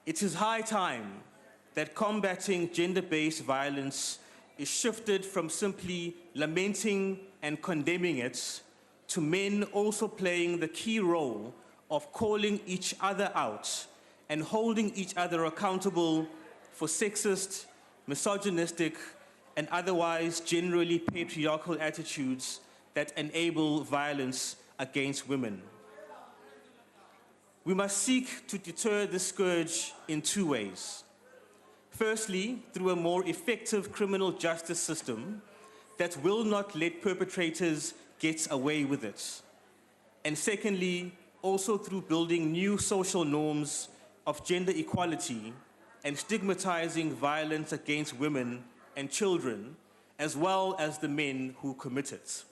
It is high time that combating gender-based violence is shifted from simply lamenting and condemning it to men also playing the key role of calling each other out and holding each other accountable for sexist, misogynistic, and otherwise generally patriarchal attitudes that enable violence against women. We must seek to deter this scourge in two ways. Firstly, through a more effective criminal justice system that will not let perpetrators get away with it. And secondly, also through building new social norms of gender equality and stigmatizing violence against women and children, as well as the men who commit it.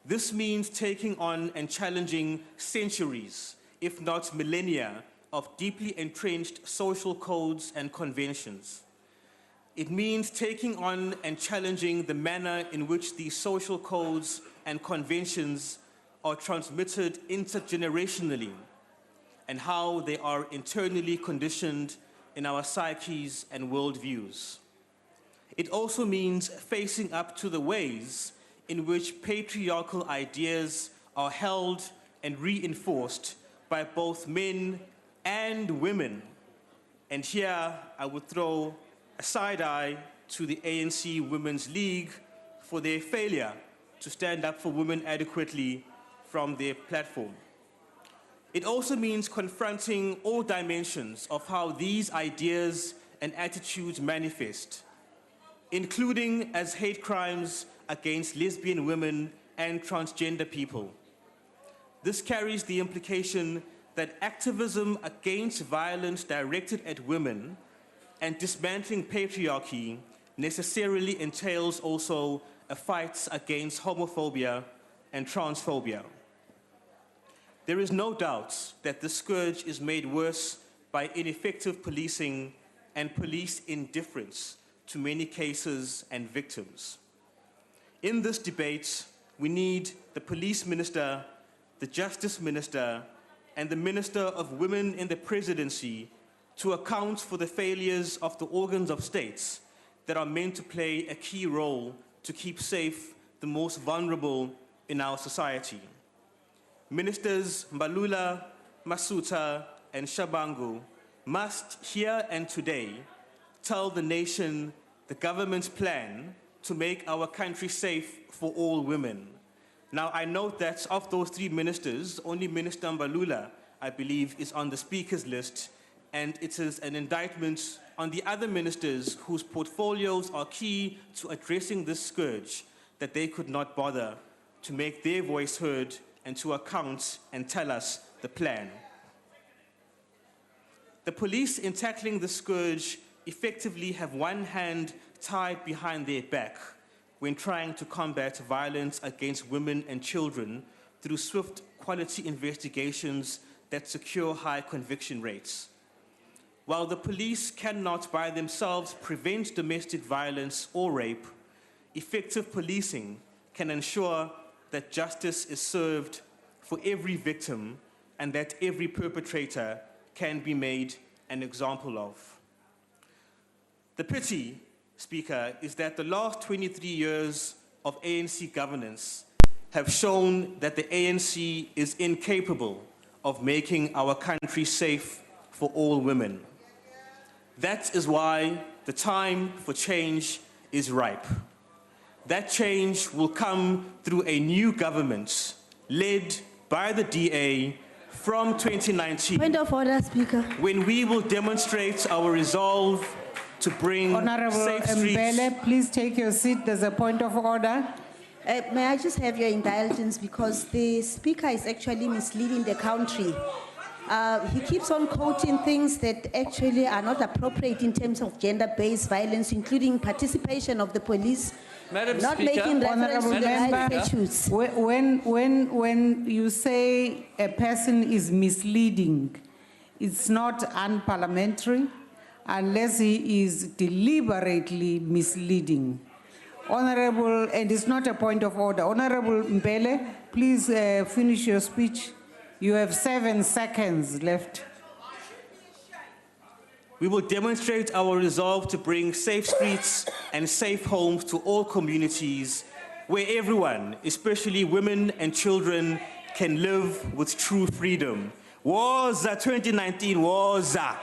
This means taking on and challenging centuries, if not millennia, of deeply entrenched social codes and conventions. It means taking on and challenging the manner in which these social codes and conventions are transmitted intergenerationally and how they are internally conditioned in our psyches and worldviews. It also means facing up to the ways in which patriarchal ideas are held and reinforced by both men and women. And here I would throw a side eye to the ANC Women's League for their failure to stand up for women adequately from their platform. It also means confronting all dimensions of how these ideas and attitudes manifest, including as hate crimes against lesbian women and transgender people. This carries the implication that activism against violence directed at women and dismantling patriarchy necessarily entails also a fight against homophobia and transphobia. There is no doubt that the scourge is made worse by ineffective policing and police indifference to many cases and victims. In this debate, we need the police minister, the justice minister, and the Minister of Women in the Presidency to account for the failures of the organs of states that are meant to play a key role to keep safe the most vulnerable in our society. Ministers Mbalula, Masuta, and Shabangu must here and today tell the nation the government's plan to make our country safe for all women. Now, I note that of those three ministers, only Minister Mbalula, I believe, is on the speaker's list, and it is an indictment on the other ministers whose portfolios are key to addressing this scourge that they could not bother to make their voice heard and to account and tell us the plan. The police in tackling the scourge effectively have one hand tied behind their back when trying to combat violence against women and children through swift quality investigations that secure high conviction rates. While the police cannot by themselves prevent domestic violence or rape, effective policing can ensure that justice is served for every victim and that every perpetrator can be made an example of. The pity, Speaker, is that the last 23 years of ANC governance have shown that the ANC is incapable of making our country safe for all women. That is why the time for change is ripe. That change will come through a new government led by the DA from 2019. Point of order, Speaker. When we will demonstrate our resolve to bring Honorable safe streets. Mbele, please take your seat. There's a point of order. May I just have your indulgence because the Speaker is actually misleading the country. He keeps on quoting things that actually are not appropriate in terms of gender-based violence, including participation of the police, Madam not Speaker, making reference to the right Member, statutes. when you say a person is misleading, it's not unparliamentary unless he is deliberately misleading. Honorable, and it's not a point of order. Honorable Mbele, please finish your speech. You have 7 seconds left. We will demonstrate our resolve to bring safe streets and safe homes to all communities where everyone, especially women and children, can live with true freedom. Woza 2019, woza.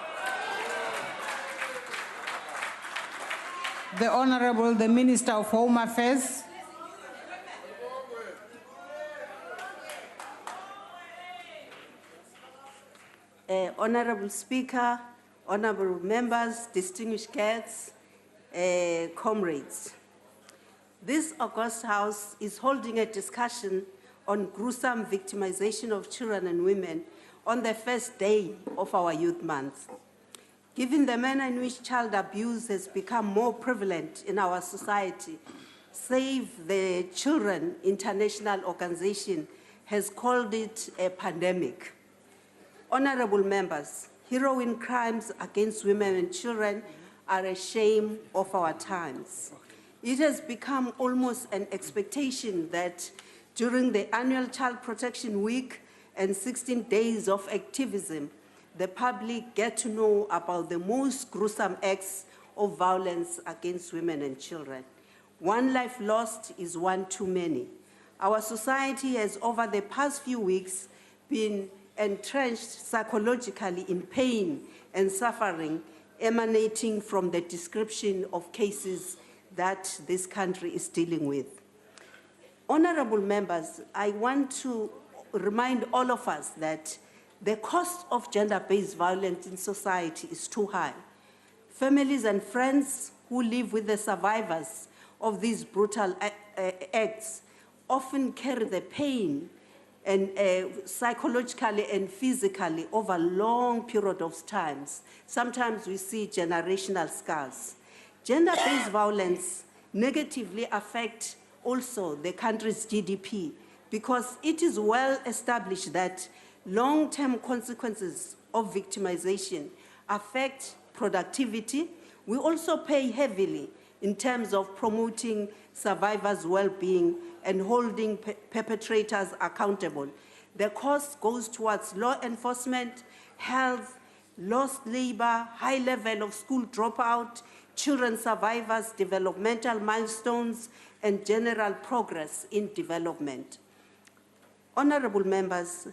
The Honorable, the Minister of Home Affairs. Honorable Speaker, honorable members, distinguished guests, comrades. This august House is holding a discussion on gruesome victimization of children and women on the first day of our Youth Month. Given the manner in which child abuse has become more prevalent in our society, Save the Children International Organization has called it a pandemic. Honorable members, heroin crimes against women and children are a shame of our times. It has become almost an expectation that during the annual Child Protection Week and 16 days of activism, the public get to know about the most gruesome acts of violence against women and children. One life lost is one too many. Our society has, over the past few weeks, been entrenched psychologically in pain and suffering emanating from the description of cases that this country is dealing with. Honorable members, I want to remind all of us that the cost of gender-based violence in society is too high. Families and friends who live with the survivors of these brutal acts often carry the pain and psychologically and physically over a long period of times. Sometimes we see generational scars. Gender-based violence negatively affects also the country's GDP because it is well established that long-term consequences of victimization affect productivity. We also pay heavily in terms of promoting survivors' well-being and holding perpetrators accountable. The cost goes towards law enforcement, health, lost labor, high level of school dropout, children survivors, developmental milestones, and general progress in development. Honorable members,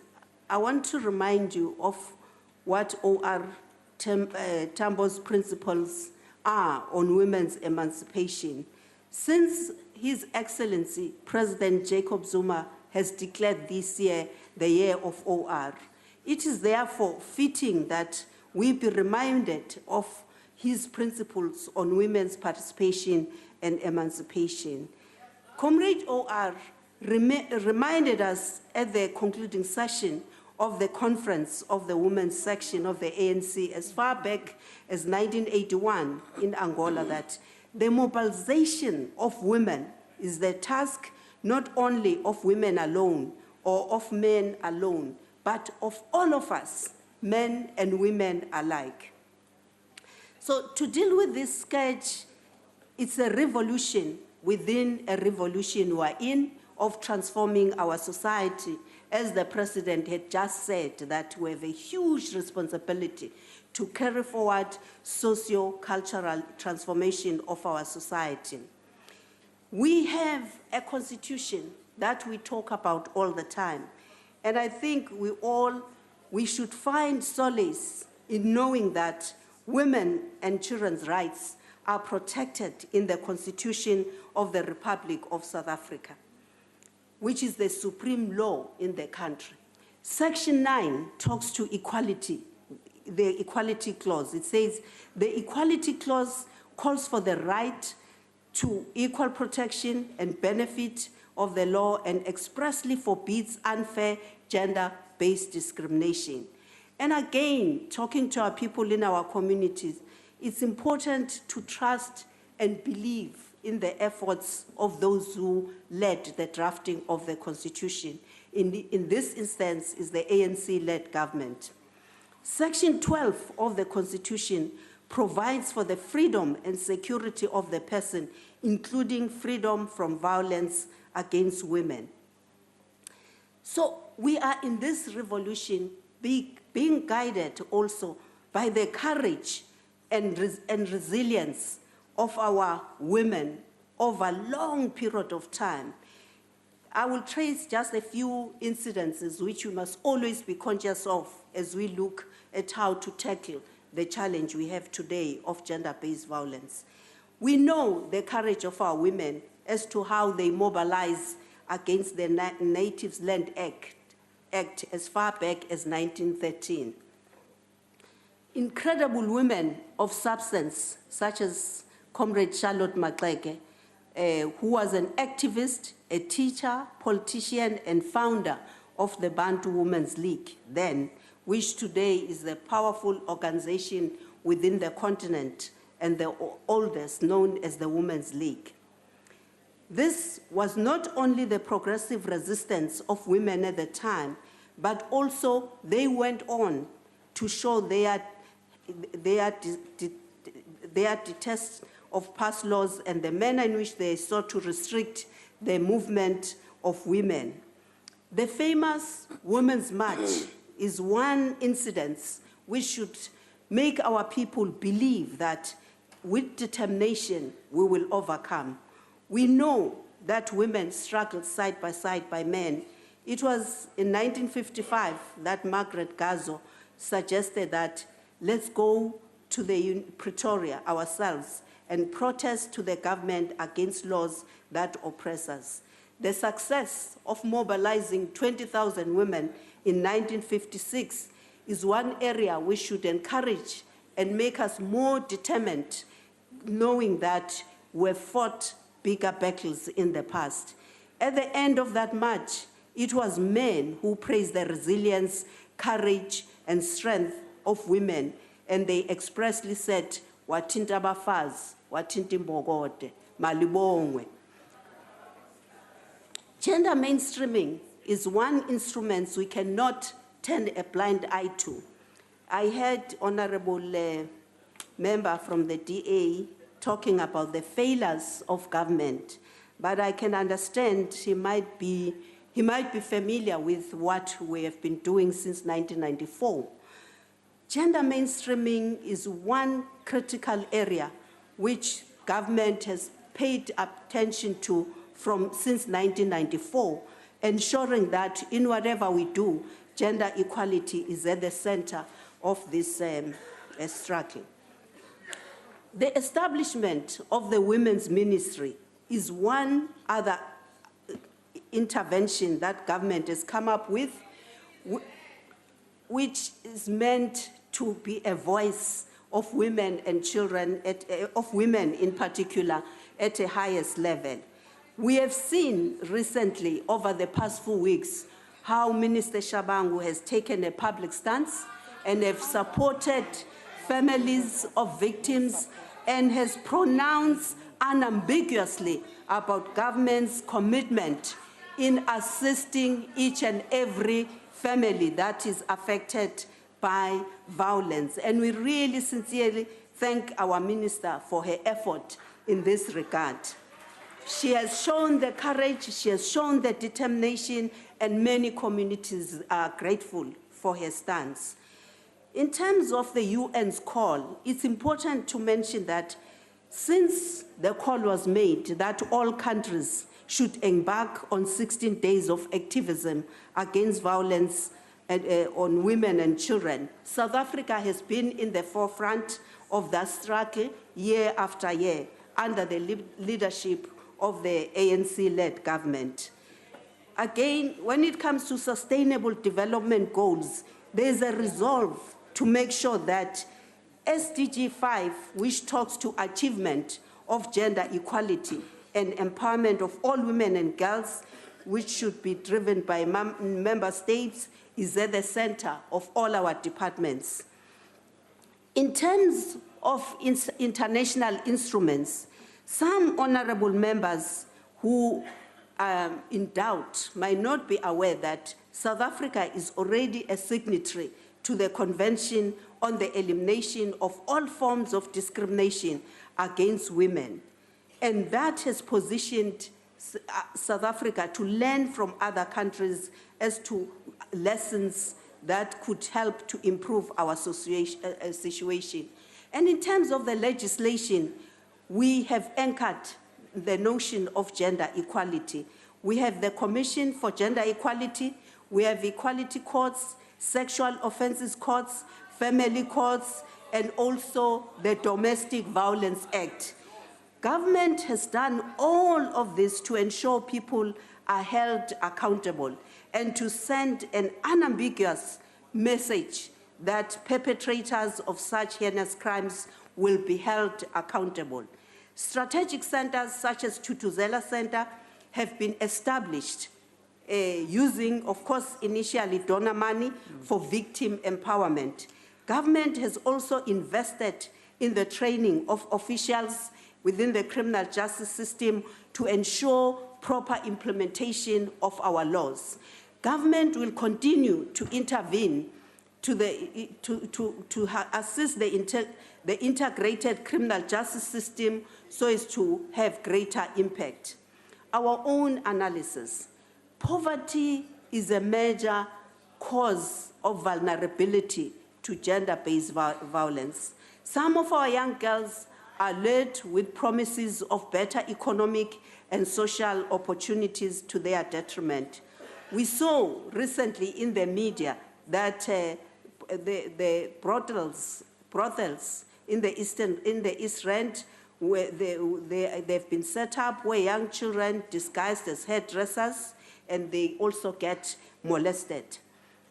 I want to remind you of what O.R. Tambo's principles are on women's emancipation. Since His Excellency President Jacob Zuma has declared this year the year of O.R., it is therefore fitting that we be reminded of his principles on women's participation and emancipation. Comrade O.R. reminded us at the concluding session of the conference of the women's section of the ANC as far back as 1981 in Angola that the mobilization of women is the task not only of women alone or of men alone, but of all of us, men and women alike. So to deal with this scourge, it's a revolution within a revolution we're in of transforming our society. As the President had just said, that we have a huge responsibility to carry forward socio-cultural transformation of our society. We have a constitution that we talk about all the time, and I think we should find solace in knowing that women and children's rights are protected in the Constitution of the Republic of South Africa, which is the supreme law in the country. Section 9 talks to equality, the equality clause. It says, the equality clause calls for the right to equal protection and benefit of the law and expressly forbids unfair gender-based discrimination. And again, talking to our people in our communities, it's important to trust and believe in the efforts of those who led the drafting of the Constitution. In this instance, is the ANC-led government. Section 12 of the Constitution provides for the freedom and security of the person, including freedom from violence against women. So we are in this revolution being guided also by the courage and resilience of our women over a long period of time. I will trace just a few incidences which we must always be conscious of as we look at how to tackle the challenge we have today of gender-based violence. We know the courage of our women as to how they mobilize against the Natives Land Act as far back as 1913. Incredible women of substance, such as Comrade Charlotte Maxeke, who was an activist, a teacher, politician, and founder of the Bantu Women's League then, which today is the powerful organization within the continent and the oldest, known as the Women's League. This was not only the progressive resistance of women at the time, but also they went on to show their detest of past laws and the manner in which they sought to restrict the movement of women. The famous Women's March is one incident which should make our people believe that with determination we will overcome. We know that women struggled side by side by men. It was in 1955 that Margaret Gazo suggested that let's go to the Pretoria ourselves and protest to the government against laws that oppress us. The success of mobilizing 20,000 women in 1956 is one area we should encourage and make us more determined, knowing that we've fought bigger battles in the past. At the end of that march, it was men who praised the resilience, courage, and strength of women, and they expressly said, "Watinta abafazi, watinta imbokode, malibongwe." Gender mainstreaming is one instrument we cannot turn a blind eye to. I heard Honorable member from the DA talking about the failures of government, but I can understand he might be familiar with what we have been doing since 1994. Gender mainstreaming is one critical area which government has paid attention to since 1994, ensuring that in whatever we do, gender equality is at the center of this struggle. The establishment of the Women's Ministry is one other intervention that government has come up with, which is meant to be a voice of women and children, of women in particular, at a highest level. We have seen recently, over the past 4 weeks, how Minister Shabangu has taken a public stance and have supported families of victims and has pronounced unambiguously about government's commitment in assisting each and every family that is affected by violence. And we really sincerely thank our minister for her effort in this regard. She has shown the courage, she has shown the determination, and many communities are grateful for her stance. In terms of the UN's call, it's important to mention that since the call was made that all countries should embark on 16 days of activism against violence on women and children, South Africa has been in the forefront of that struggle year after year under the leadership of the ANC-led government. Again, when it comes to sustainable development goals, there's a resolve to make sure that SDG 5, which talks to achievement of gender equality and empowerment of all women and girls, which should be driven by member states, is at the center of all our departments. In terms of international instruments, some honorable members who are in doubt might not be aware that South Africa is already a signatory to the Convention on the Elimination of All Forms of Discrimination Against Women. And that has positioned South Africa to learn from other countries as to lessons that could help to improve our situation. And in terms of the legislation, we have anchored the notion of gender equality. We have the Commission for Gender Equality, we have equality courts, sexual offences courts, family courts, and also the Domestic Violence Act. Government has done all of this to ensure people are held accountable and to send an unambiguous message that perpetrators of such heinous crimes will be held accountable. Strategic centers such as Tutuzela Center have been established using, of course, initially donor money for victim empowerment. Government has also invested in the training of officials within the criminal justice system to ensure proper implementation of our laws. Government will continue to intervene to assist the integrated criminal justice system so as to have greater impact. Our own analysis: poverty is a major cause of vulnerability to gender-based violence. Some of our young girls are led with promises of better economic and social opportunities to their detriment. We saw recently in the media that the brothels in the East Rand, where they've been set up where young children disguised as hairdressers, and they also get molested.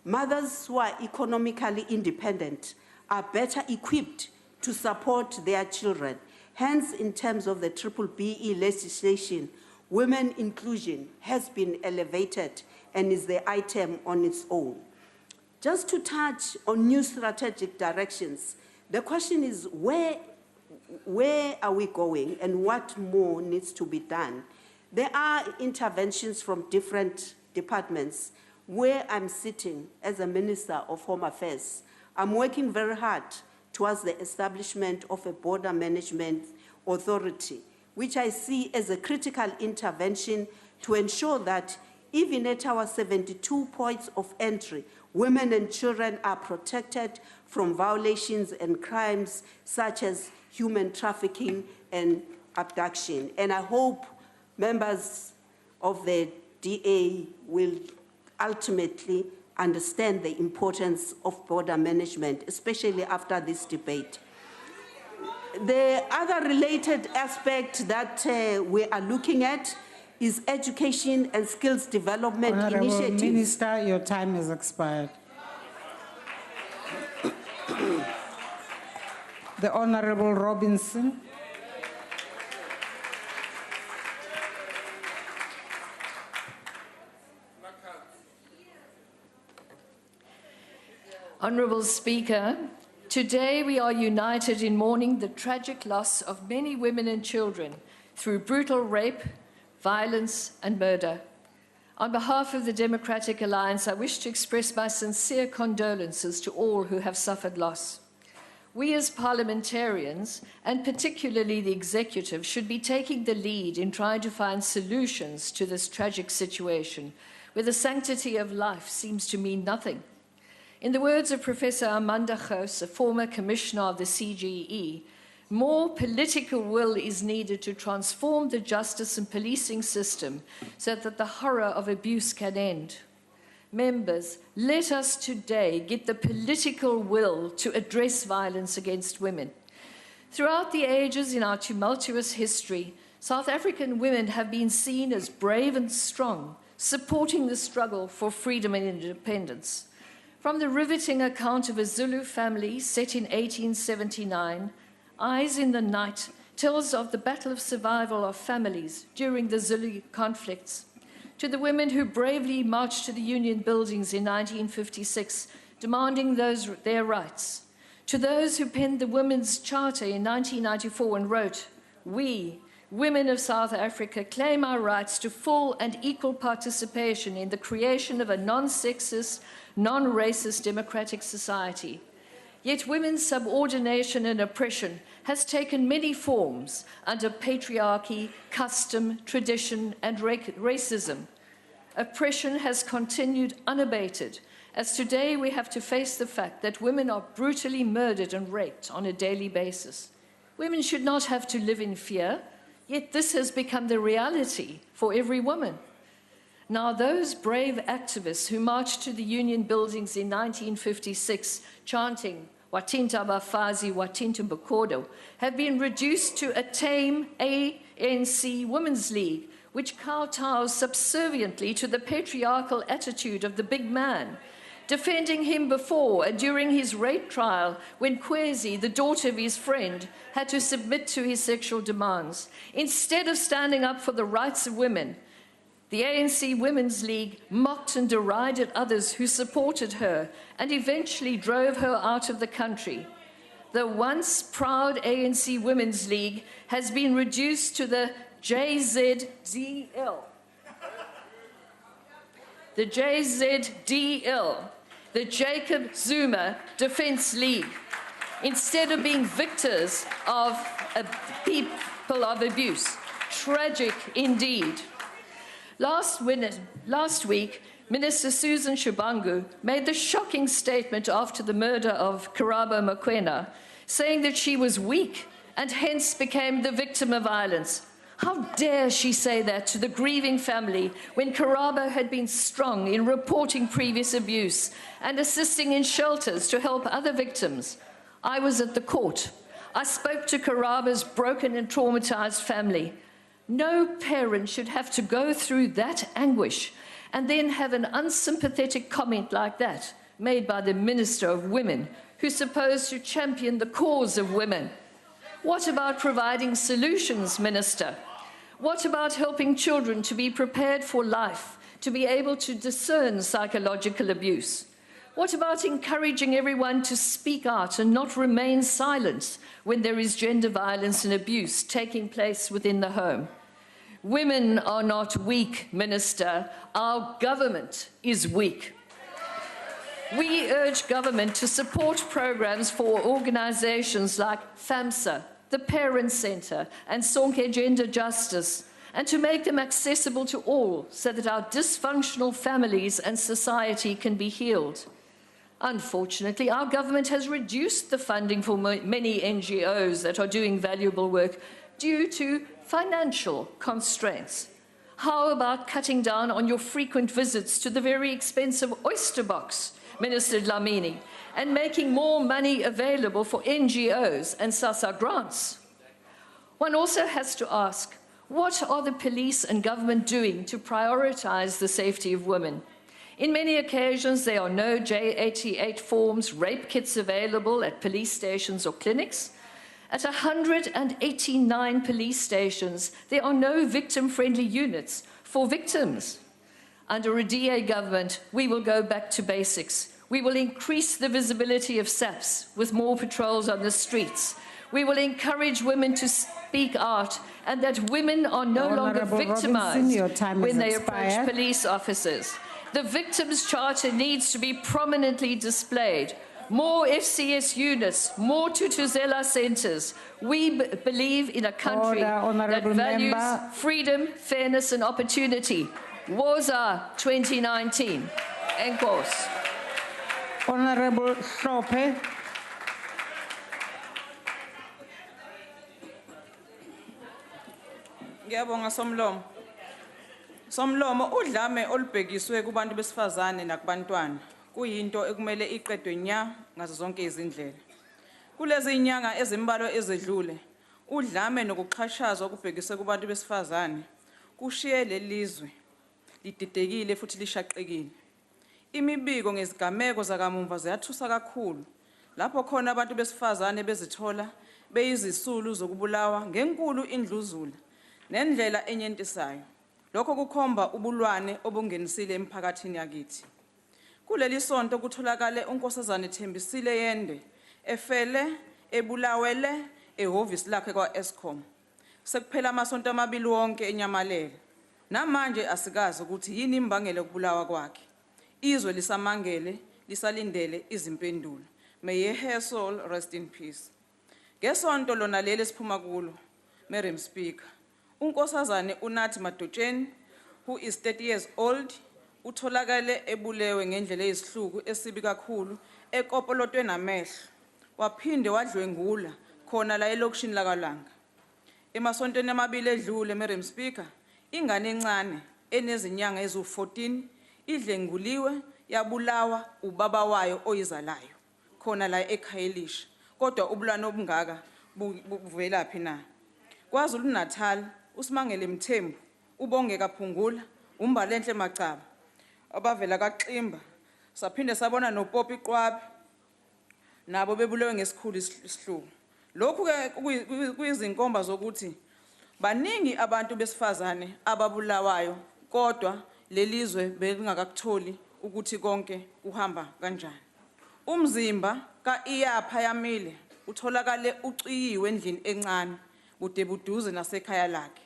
Mothers who are economically independent are better equipped to support their children. Hence, in terms of the BBBE legislation, women inclusion has been elevated and is the item on its own. Just to touch on new strategic directions, the question is where are we going and what more needs to be done? There are interventions from different departments. Where I'm sitting as a Minister of Home Affairs, I'm working very hard towards the establishment of a border management authority, which I see as a critical intervention to ensure that even at our 72 points of entry, women and children are protected from violations and crimes such as human trafficking and abduction. And I hope members of the DA will ultimately understand the importance of border management, especially after this debate. The other related aspect that we are looking at is education and skills development Honourable initiatives. Minister, your time has expired. The Honourable Robinson. Honourable Speaker, today we are united in mourning the tragic loss of many women and children through brutal rape, violence and murder. On behalf of the Democratic Alliance, I wish to express my sincere condolences to all who have suffered loss. We as parliamentarians, and particularly the executive, should be taking the lead in trying to find solutions to this tragic situation, where the sanctity of life seems to mean nothing. In the words of Professor Amanda Gous, a former commissioner of the CGE, more political will is needed to transform the justice and policing system so that the horror of abuse can end. Members, let us today get the political will to address violence against women. Throughout the ages in our tumultuous history, South African women have been seen as brave and strong, supporting the struggle for freedom and independence. From the riveting account of a Zulu family set in 1879, Eyes in the Night tells of the battle of survival of families during the Zulu conflicts, to the women who bravely marched to the Union buildings in 1956, demanding their rights, to those who penned the Women's Charter in 1994 and wrote, "We, women of South Africa, claim our rights to full and equal participation in the creation of a non-sexist, non-racist democratic society." Yet women's subordination and oppression has taken many forms under patriarchy, custom, tradition, and racism. Oppression has continued unabated, as today we have to face the fact that women are brutally murdered and raped on a daily basis. Women should not have to live in fear, yet this has become the reality for every woman. Now, those brave activists who marched to the union buildings in 1956 chanting, Watinta Bafazi, Watinta Bakodo, have been reduced to a tame ANC Women's League, which kowtows subserviently to the patriarchal attitude of the big man, defending him before and during his rape trial when Kwezi, the daughter of his friend, had to submit to his sexual demands. Instead of standing up for the rights of women, the ANC Women's League mocked and derided others who supported her and eventually drove her out of the country. The once proud ANC Women's League has been reduced to the JZDL. The JZDL, the Jacob Zuma Defence League, instead of being victors of people of abuse. Tragic indeed. Last week, Minister Susan Shabangu made the shocking statement after the murder of Karabo Mokoena, saying that she was weak and hence became the victim of violence. How dare she say that to the grieving family when Karabo had been strong in reporting previous abuse and assisting in shelters to help other victims? I was at the court. I spoke to Karabo's broken and traumatized family. No parent should have to go through that anguish and then have an unsympathetic comment like that made by the Minister of Women, who's supposed to champion the cause of women. What about providing solutions, Minister? What about helping children to be prepared for life, to be able to discern psychological abuse? What about encouraging everyone to speak out and not remain silent when there is gender violence and abuse taking place within the home? Women are not weak, Minister. Our government is weak. We urge government to support programs for organisations like FAMSA, the Parent Centre, and Sonke Gender Justice, and to make them accessible to all so that our dysfunctional families and society can be healed. Unfortunately, our government has reduced the funding for many NGOs that are doing valuable work due to financial constraints. How about cutting down on your frequent visits to the very expensive Oyster Box, Minister Dlamini, and making more money available for NGOs and SASA grants? One also has to ask, what are the police and government doing to prioritise the safety of women? In many occasions, there are no J88 forms, rape kits available at police stations or clinics. At 189 police stations, there are no victim-friendly units for victims. Under a DA government, we will go back to basics. We will increase the visibility of SAPS with more patrols on the streets. We will encourage women to speak out and that women are no longer victimized when they approach police officers. The Victims' Charter needs to be prominently displayed. More FCS units, more Tutuzela centres. We believe in a country that values freedom, fairness and opportunity. Woza 2019. Enkos. Honourable Hlophe. Ngiyabonga Somlomo. Somlomo udlame olubhekiswe kubantu besifazane nakubantwana kuyinto ekumele iqedwe nya ngazo zonke izindlela. Kulezi inyanga ezimbalwa ezedlule udlame nokuxhashazwa okubhekiswe kubantu besifazane kushiye lelizwe lididekile futhi lishaqekile. Imibiko ngezigameko zakamumva ziyathusa kakhulu lapho khona abantu besifazane bezithola beyizisulu zokubulawa ngenkulu indluzula nendlela enyentisayo. Lokho kukhomba ubulwane obungenisile emphakathini yakithi. Kuleli sonto kutholakale unkosazana Thembisile Yende efele ebulawele ehhovisi lakhe kwa-Eskom. Sekuphela amasonto amabili wonke enyamalele. Namanje asikazi ukuthi yini imbangela yokubulawa kwakhe. Izwe lisamangele lisalindele izimpendulo. May her soul rest in peace. Ngesonto lona leli siphuma kulo, Madam Speaker, unkosazane uNathi Madotsheni, who is 30 years old, utholakale ebulewe ngendlela eyisihluku esibi kakhulu ekopolotwe namehlo waphinde wadlwengula khona la elokishini lakalanga. Emasontweni amabili edlule, Madam Speaker, ingane encane enezinyanga ezu-14 idlenguliwe yabulawa ubaba wayo oyizalayo khona la eKhayelisha. Kodwa ubulano obungaka buvelaphi na? KwaZulu Natal, uSimangele Mthembu, uBongeka Phungula, uMbalenhle Macaba, abavela kaXimba, saphinde sabona noPopi Qwabi nabo bebulewe ngesikhulu isihluku. Lokhu ke kuyizinkomba zokuthi baningi abantu besifazane ababulawayo kodwa lelizwe belingakakutholi ukuthi konke kuhamba kanjani. Umzimba kaIyapha Yamile utholakale uciyiwe endlini encane bude buduze nasekhaya lakhe.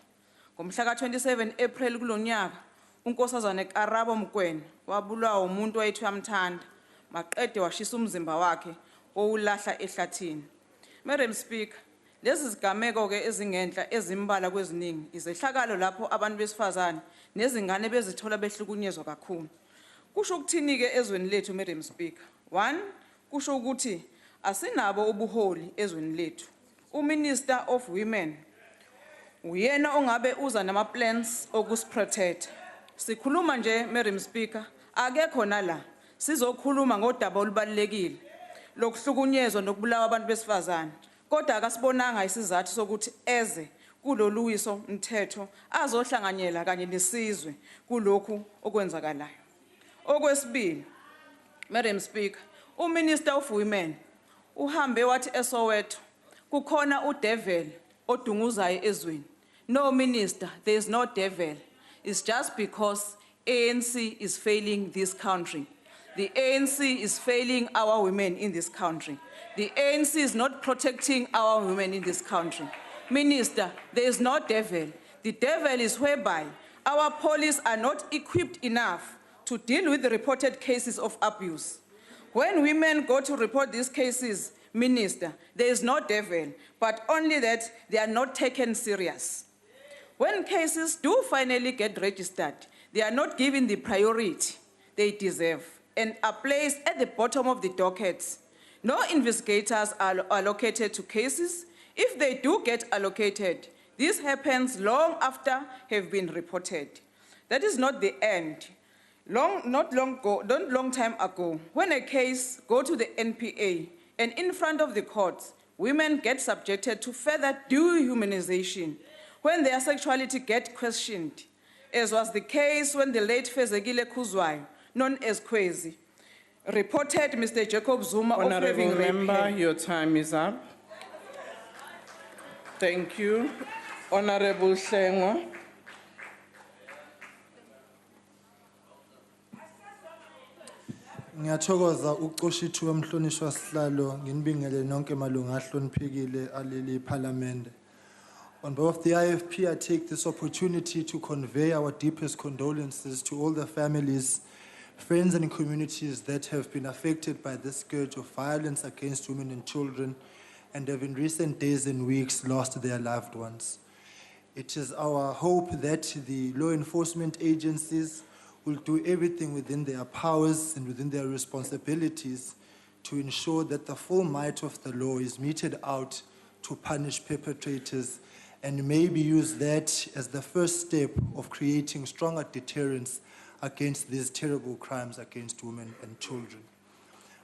Ngomhla ka-27 April kulonyaka unkosazane Karabo Mkwena wabulawa umuntu wayethu yamthanda maqede washisa umzimba wakhe owulahla ehlathini. Madam Speaker, lezi zigameko ke ezingenhla ezimbala kweziningi izehlakalo lapho abantu besifazane nezingane bezithola behlukunyezwa kakhulu. Kusho ukuthini ke ezweni lethu, Madam Speaker? 1, kusho ukuthi asinabo ubuholi ezweni lethu. UMinister of Women uyena ongabe uza nama plans okusprotect. Sikhuluma nje, Madam Speaker, akekho nala sizokhuluma ngodaba olubalekile lokuhlukunyezwa nokubulawa abantu besifazane. Kodwa akasibonanga isizathu sokuthi eze kuloluwiso mthetho azohlanganyela kanye nesizwe kulokhu okwenzakalayo. Okwesibili, Madam Speaker, uMinister of Women uhambe wathi eSoweto kukhona udevil odunguzayo ezweni. No, Minister, there is no devil. It's just because ANC is failing this country. The ANC is failing our women in this country. The ANC is not protecting our women in this country. Minister, there is no devil. The devil is whereby our police are not equipped enough to deal with the reported cases of abuse. When women go to report these cases, Minister, there is no devil, but only that they are not taken serious. When cases do finally get registered, they are not given the priority they deserve and are placed at the bottom of the dockets. No investigators are allocated to cases. If they do get allocated, this happens long after have been reported. That is not the end. Not long time ago, when a case go to the NPA and in front of the courts, women get subjected to further dehumanization when their sexuality get questioned, as was the case when the late Fezekile Kuzwayo, known as Kwezi, reported Mr. Jacob Zuma of having Honourable raped Member, her. your time is up. Thank you. Honourable Shengo. Ngiyathokoza uqoshithu wemhlonishwa sihlalo nginibingele nonke malunga ahloniphekile aleli parliament. On behalf of the IFP, I take this opportunity to convey our deepest condolences to all the families, friends and communities that have been affected by this scourge of violence against women and children and have in recent days and weeks lost their loved ones. It is our hope that the law enforcement agencies will do everything within their powers and within their responsibilities to ensure that the full might of the law is meted out to punish perpetrators and maybe use that as the first step of creating stronger deterrence against these terrible crimes against women and children.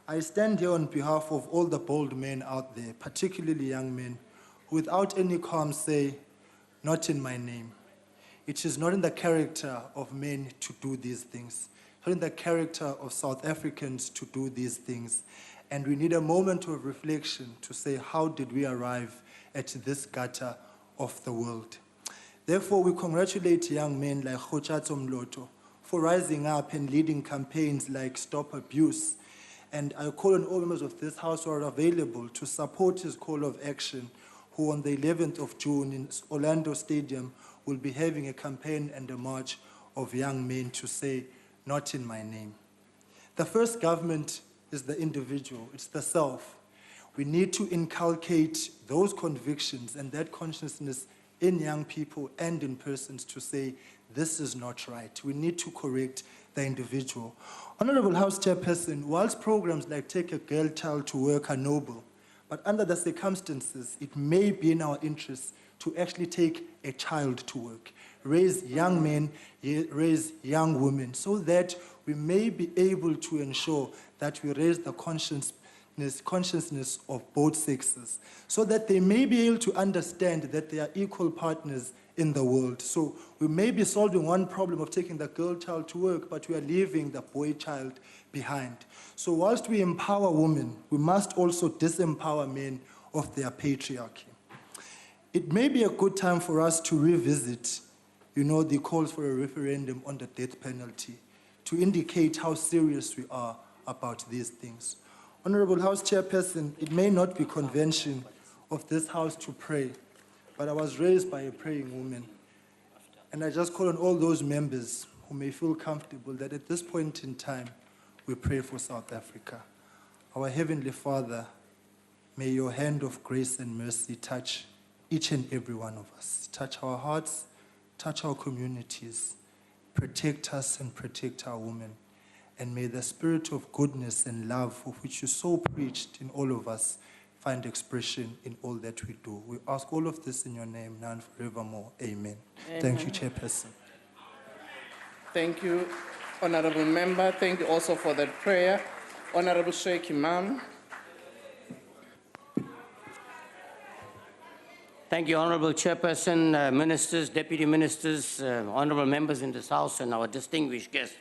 I stand here on behalf of all the bold men out there, particularly young men, who without any qualm say, "Not in my name." It is not in the character of men to do these things, not in the character of South Africans to do these things. And we need a moment of reflection to say, how did we arrive at this gutter of the world? Therefore, we congratulate young men like Kgothatso Mloto for rising up and leading campaigns like Stop Abuse. And I call on all members of this House who are available to support his call of action, who on the 11th of June in Orlando Stadium will be having a campaign and a march of young men to say, "Not in my name." The first government is the individual, it's the self. We need to inculcate those convictions and that consciousness in young people and in persons to say, this is not right. We need to correct the individual. Honorable House Chairperson, whilst programs like Take a Girl Child to Work are noble, but under the circumstances, it may be in our interest to actually take a child to work, raise young men, raise young women, so that we may be able to ensure that we raise the consciousness of both sexes, so that they may be able to understand that they are equal partners in the world. So we may be solving one problem of taking the girl child to work, but we are leaving the boy child behind. So whilst we empower women, we must also disempower men of their patriarchy. It may be a good time for us to revisit, the calls for a referendum on the death penalty, to indicate how serious we are about these things. Honorable House Chairperson, it may not be convention of this House to pray, but I was raised by a praying woman. And I just call on all those members who may feel comfortable that at this point in time, we pray for South Africa. Our Heavenly Father, may your hand of grace and mercy touch each and every one of us. Touch our hearts, touch our communities, protect us and protect our women. And may the spirit of goodness and love of which you so preached in all of us find expression in all that we do. We ask all of this in your name now and forevermore. Amen. Thank you, Chairperson. Thank you, Honorable Member. Thank you also for that prayer. Honorable Sheikh Imam. Thank you, Honorable Chairperson, Ministers, Deputy Ministers, Honorable Members in this House, and our distinguished guests.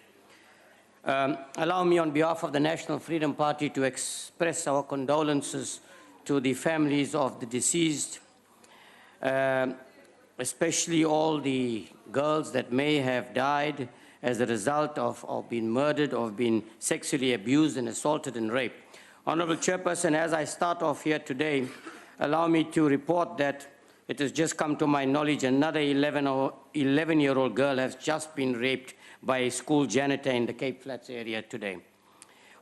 Allow me on behalf of the National Freedom Party to express our condolences to the families of the deceased, especially all the girls that may have died as a result of being murdered or being sexually abused and assaulted and raped. Honorable Chairperson, as I start off here today, allow me to report that it has just come to my knowledge another 11-year-old girl has just been raped by a school janitor in the Cape Flats area today.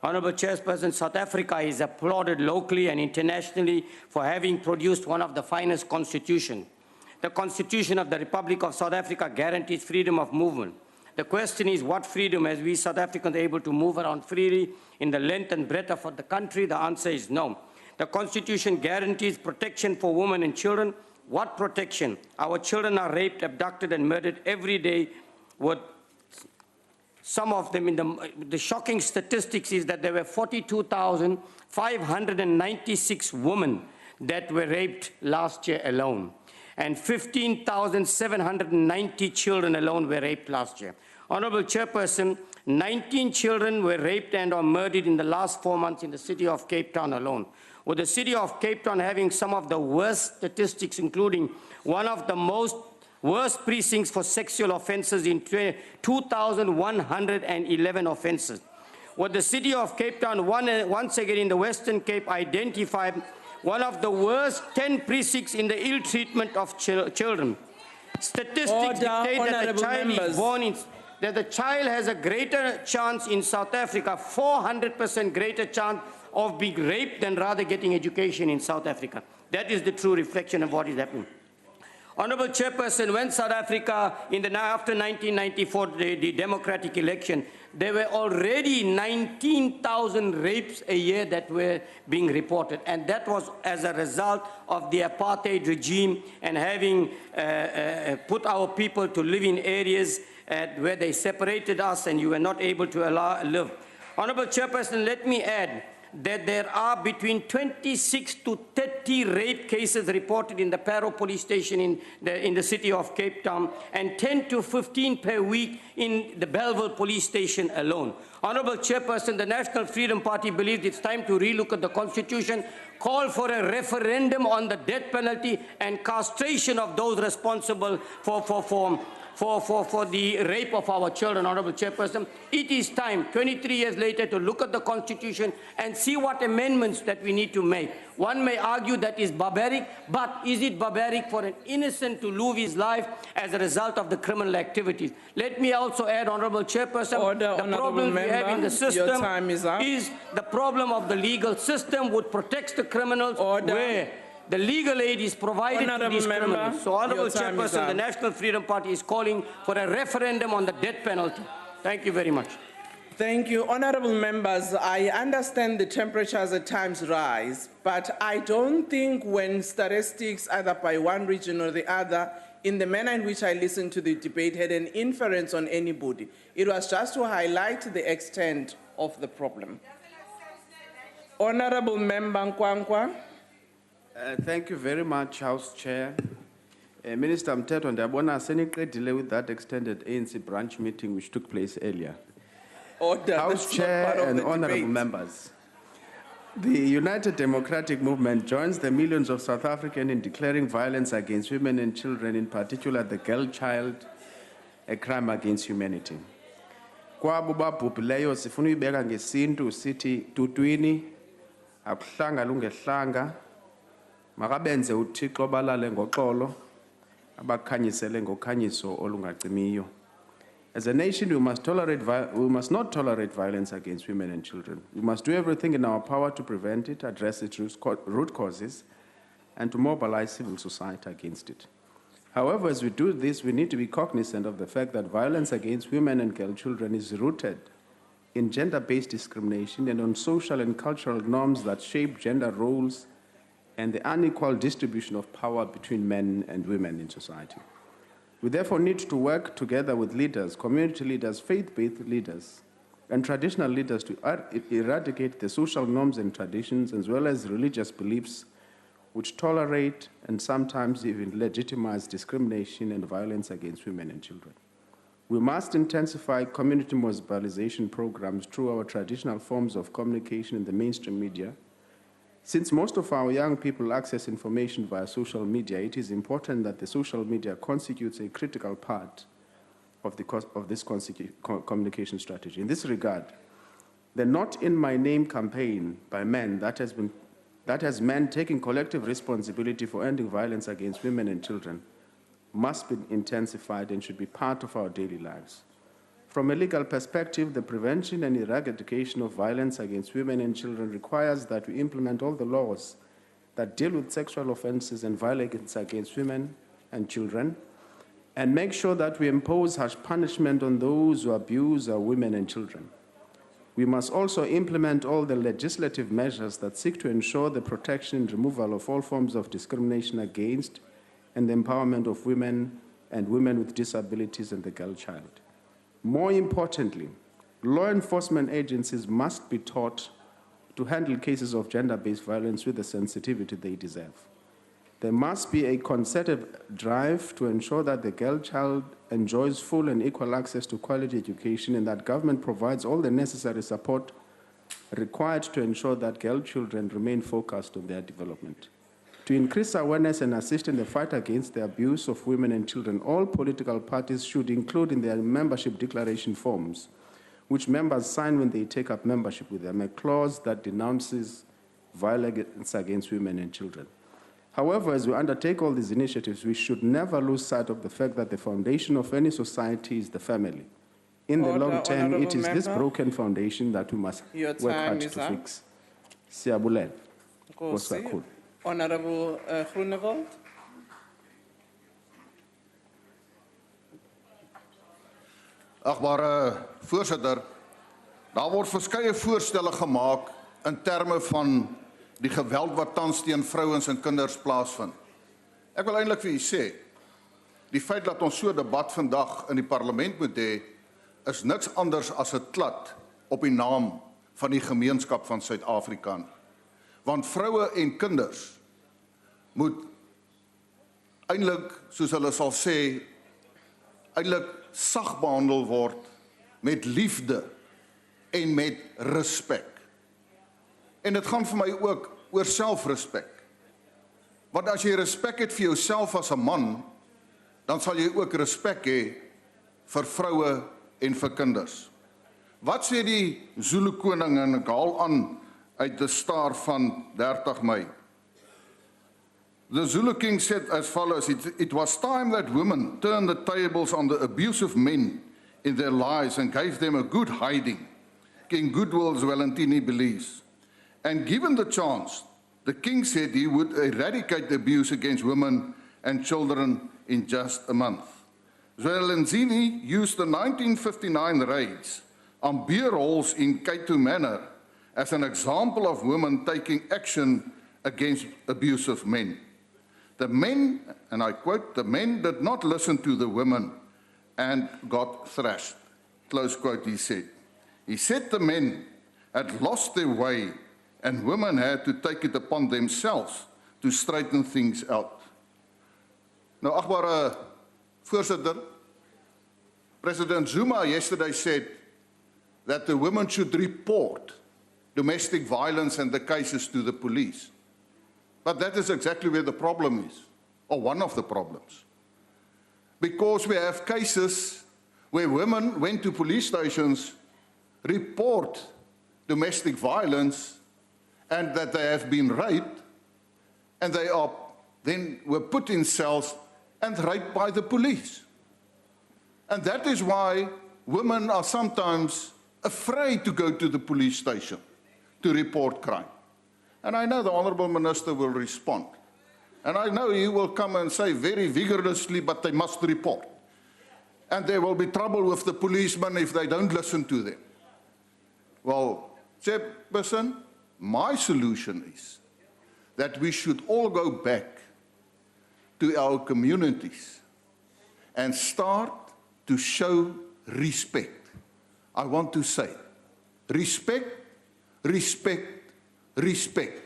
Honorable Chairperson, South Africa is applauded locally and internationally for having produced one of the finest constitutions. The Constitution of the Republic of South Africa guarantees freedom of movement. The question is, what freedom, as we South Africans are able to move around freely in the length and breadth of the country? The answer is no. The Constitution guarantees protection for women and children. What protection? Our children are raped, abducted, and murdered every day. Some of them, the shocking statistics is that there were 42,596 women that were raped last year alone, and 15,790 children alone were raped last year. Honorable Chairperson, 19 children were raped and or murdered in the last 4 months in the city of Cape Town alone, with the city of Cape Town having some of the worst statistics, including one of the worst precincts for sexual offenses in 2,111 offenses. With the city of Cape Town once again in the Western Cape identified one of the worst 10 precincts in the ill treatment of children. Statistics dictate that the child is born that the child has a greater chance in South Africa, 400% greater chance of being raped than rather getting education in South Africa. That is the true reflection of what is happening. Honorable Chairperson, when South Africa, after 1994, the democratic election, there were already 19,000 rapes a year that were being reported. And that was as a result of the apartheid regime and having put our people to live in areas where they separated us and you were not able to live. Honorable Chairperson, let me add that there are between 26 to 30 rape cases reported in the Paro police station in the city of Cape Town, and 10 to 15 per week in the Belleville police station alone. Honorable Chairperson, the National Freedom Party believes it's time to relook at the Constitution, call for a referendum on the death penalty and castration of those responsible for the rape of our children. Honorable Chairperson, it is time, 23 years later, to look at the Constitution and see what amendments that we need to make. One may argue that is barbaric, but is it barbaric for an innocent to lose his life as a result of the criminal activities? Let me also add, Honorable Chairperson, the problem we have in the system is the problem of the legal system, which protects the criminals where The legal aid is provided to Honourable these criminals. member, So, Honourable your time is Chairperson, the up. National Freedom Party is calling for a referendum on the death penalty. Thank you very much. Thank you. Honourable members, I understand the temperatures at times rise, but I don't think when statistics, either by one region or the other, in the manner in which I listened to the debate, had an inference on anybody. It was just to highlight the extent of the problem. Honourable Member Nkwankwa. Thank you very much, House Chair. Minister Mteto Ndabona seniqedile with that extended ANC branch meeting which took place earlier. Order. House That's not Chair part of and the honourable debate. members. The United Democratic Movement joins the millions of South Africans in declaring violence against women and children, in particular the girl child, a crime against humanity. Kwabo babhubhileyo sifuna uyibeka ngesintu sithi tutwini akuhlanga lungehlanga makabenze uThixo balale ngoxolo abakhanyisele ngokhanyiso olungacimiyo. As a nation, we must not tolerate violence against women and children. We must do everything in our power to prevent it, address its root causes, and to mobilize civil society against it. However, as we do this, we need to be cognizant of the fact that violence against women and girl children is rooted in gender-based discrimination and on social and cultural norms that shape gender roles and the unequal distribution of power between men and women in society. We therefore need to work together with leaders, community leaders, faith-based leaders, and traditional leaders to eradicate the social norms and traditions as well as religious beliefs which tolerate and sometimes even legitimize discrimination and violence against women and children. We must intensify community mobilization programs through our traditional forms of communication in the mainstream media. Since most of our young people access information via social media, it is important that the social media constitutes a critical part of this communication strategy. In this regard, the Not In My Name campaign by men that has men taking collective responsibility for ending violence against women and children must be intensified and should be part of our daily lives. From a legal perspective, the prevention and eradication of violence against women and children requires that we implement all the laws that deal with sexual offenses and violence against women and children, and make sure that we impose harsh punishment on those who abuse our women and children. We must also implement all the legislative measures that seek to ensure the protection and removal of all forms of discrimination against and the empowerment of women and women with disabilities and the girl child. More importantly, law enforcement agencies must be taught to handle cases of gender-based violence with the sensitivity they deserve. There must be a concerted drive to ensure that the girl child enjoys full and equal access to quality education and that government provides all the necessary support required to ensure that girl children remain focused on their development. To increase awareness and assist in the fight against the abuse of women and children, all political parties should include in their membership declaration forms, which members sign when they take up membership with them, a clause that denounces violence against women and children. However, as we undertake all these initiatives, we should never lose sight of the fact that the foundation of any society is the family. In the long term, it is this broken foundation that we must work hard to fix. Siyabulela. Nkosi kakhulu. Honourable Groenewald. Agbare voorsitter, daar word verskeie voorstelle gemaak in terme van die geweld wat tans teen vrouens en kinders plaasvind. Ek wil eintlik vir u sê, die feit dat ons so 'n debat vandag in die parlement moet hê, is niks anders as 'n klad op die naam van die gemeenskap van Suid-Afrika. Want vroue en kinders moet eintlik, soos hulle sal sê, eintlik sag behandel word met liefde en met respek. En dit gaan vir my ook oor selfrespek. Want as jy respek het vir jouself as 'n man, dan sal jy ook respek hê vir vroue en vir kinders. Wat sê die Zulu koning, en ek haal aan uit die staar van 30 Mei. The Zulu king said as follows, it was time that women turned the tables on the abusive men in their lives and gave them a good hiding. King Goodwill's Valentini believes. And given the chance, The king said he would eradicate abuse against women and children in just a month. Zwelithini used the 1959 raids on beer halls in Kaito Manor as an example of women taking action against abusive men. The men, and I quote, the men did not listen to the women and got thrashed. Close quote, he said. He said the men had lost their way and women had to take it upon themselves to straighten things out. Nou, agbare voorsitter, President Zuma yesterday said that the women should report domestic violence and the cases to the police. But that is exactly where the problem is, or one of the problems. Because we have cases where women went to police stations, report domestic violence, and that they have been raped, and they are then were put in cells and raped by the police. And that is why women are sometimes afraid to go to the police station to report crime. And I know the Honourable Minister will respond. And I know he will come and say very vigorously, but they must report. And there will be trouble with the policemen if they don't listen to them. Well, Chairperson, my solution is that we should all go back to our communities and start to show respect. I want to say, respect, respect, respect,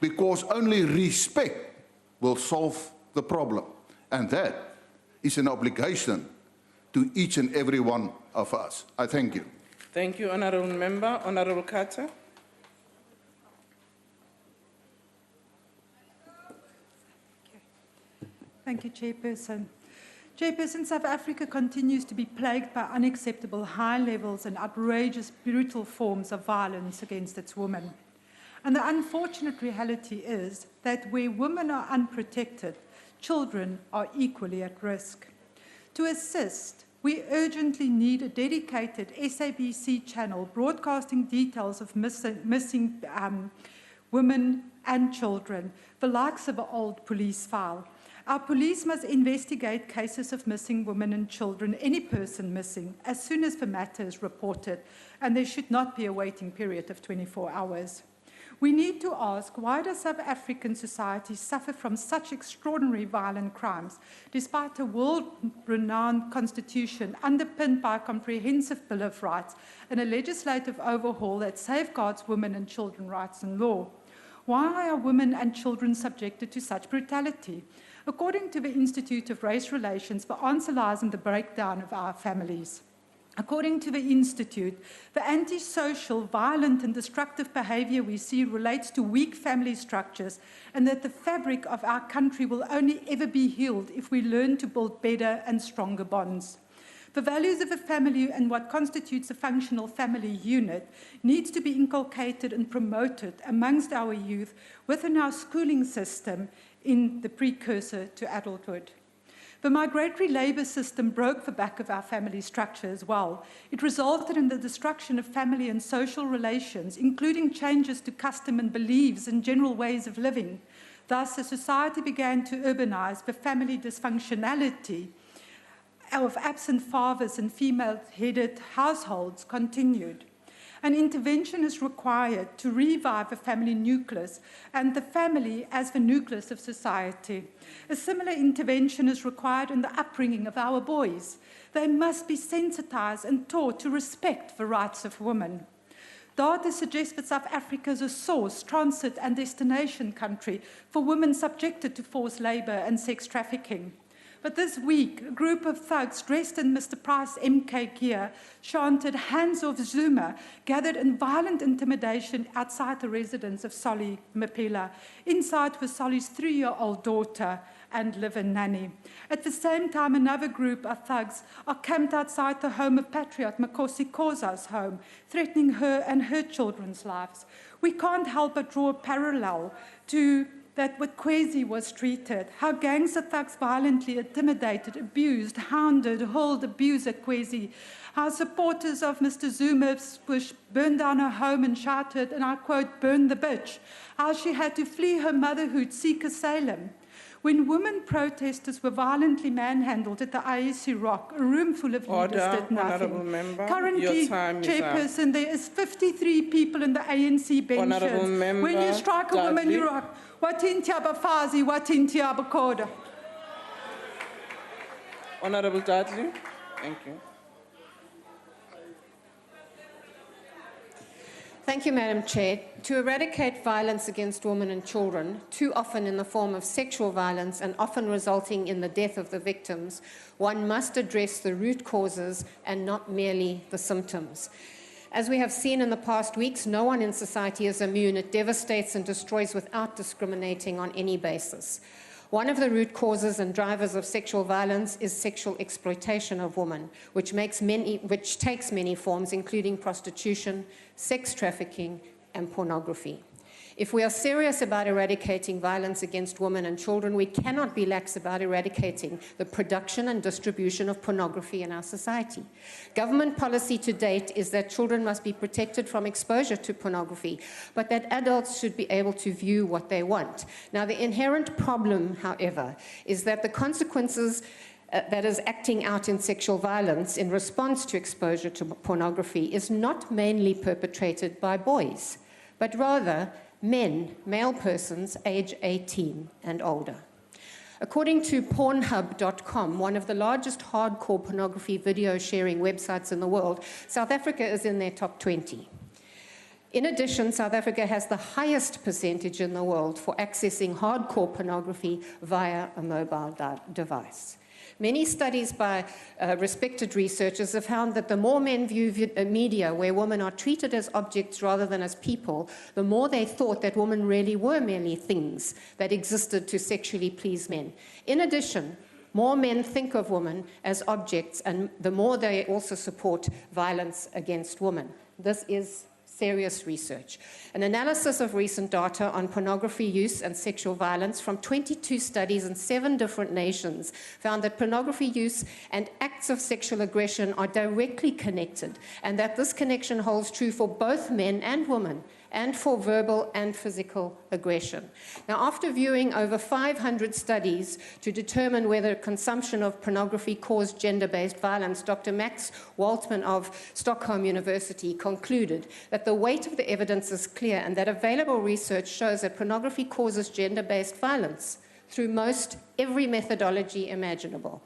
because only respect will solve the problem. And that is an obligation to each and every one of us. I thank you. Thank you, Honourable Member. Honourable Carter. Thank you, Chairperson. Chairperson, South Africa continues to be plagued by unacceptable high levels and outrageous, brutal forms of violence against its women. And the unfortunate reality is that where women are unprotected, children are equally at risk. To assist, we urgently need a dedicated SABC channel broadcasting details of missing women and children, the likes of an old police file. Our police must investigate cases of missing women and children, any person missing, as soon as the matter is reported, and there should not be a waiting period of 24 hours. We need to ask, why does South African society suffer from such extraordinary violent crimes, despite a world-renowned constitution underpinned by a comprehensive Bill of Rights and a legislative overhaul that safeguards women and children's rights and law? Why are women and children subjected to such brutality? According to the Institute of Race Relations, the answer lies in the breakdown of our families. According to the Institute, the antisocial, violent and destructive behaviour we see relates to weak family structures, and that the fabric of our country will only ever be healed if we learn to build better and stronger bonds. The values of a family and what constitutes a functional family unit needs to be inculcated and promoted amongst our youth within our schooling system in the precursor to adulthood. The migratory labour system broke the back of our family structure as well. It resulted in the destruction of family and social relations, including changes to custom and beliefs and general ways of living. Thus, as society began to urbanise, the family dysfunctionality of absent fathers and female-headed households continued. An intervention is required to revive the family nucleus and the family as the nucleus of society. A similar intervention is required in the upbringing of our boys. They must be sensitized and taught to respect the rights of women. Data suggests that South Africa is a source, transit and destination country for women subjected to forced labor and sex trafficking. But this week, a group of thugs dressed in Mr. Price MK gear chanted "Hands off Zuma," gathered in violent intimidation outside the residence of Solly Mapela. Inside was Solly's 3-year-old daughter and live-in nanny. At the same time, another group of thugs are camped outside the home of Patriot Makosi Khoza's home, threatening her and her children's lives. We can't help but draw a parallel to that what Kwezi was treated, how gangster thugs violently intimidated, abused, hounded, hurled abuse at Kwezi, how supporters of Mr. Zuma's push burned down her home and shouted, and I quote, "burn the bitch," how she had to flee her motherhood, seek asylum. When women protesters were violently manhandled at the IEC Rock, a room full of leaders did nothing. Honourable Member, Currently, your time is up. Chairperson, there is 53 people in the ANC benches. Honourable Member, When you strike a woman, Dudley. you rock. Watinti abafazi, watinti abakoda. Honourable Dudley, thank you. Thank you, Madam Chair. To eradicate violence against women and children, too often in the form of sexual violence and often resulting in the death of the victims, one must address the root causes and not merely the symptoms. As we have seen in the past weeks, no one in society is immune. It devastates and destroys without discriminating on any basis. One of the root causes and drivers of sexual violence is sexual exploitation of women, which takes many forms, including prostitution, sex trafficking, and pornography. If we are serious about eradicating violence against women and children, we cannot be lax about eradicating the production and distribution of pornography in our society. Government policy to date is that children must be protected from exposure to pornography, but that adults should be able to view what they want. Now, the inherent problem, however, is that the consequences that is acting out in sexual violence in response to exposure to pornography is not mainly perpetrated by boys, but rather men, male persons, age 18 and older. According to Pornhub.com, one of the largest hardcore pornography video sharing websites in the world, South Africa is in their top 20. In addition, South Africa has the highest percentage in the world for accessing hardcore pornography via a mobile device. Many studies by respected researchers have found that the more men view media where women are treated as objects rather than as people, the more they thought that women really were merely things that existed to sexually please men. In addition, more men think of women as objects, and the more they also support violence against women. This is serious research. An analysis of recent data on pornography use and sexual violence from 22 studies in 7 different nations found that pornography use and acts of sexual aggression are directly connected, and that this connection holds true for both men and women, and for verbal and physical aggression. Now, after viewing over 500 studies to determine whether consumption of pornography caused gender-based violence, Dr. Max Waltman of Stockholm University concluded that the weight of the evidence is clear and that available research shows that pornography causes gender-based violence through most every methodology imaginable.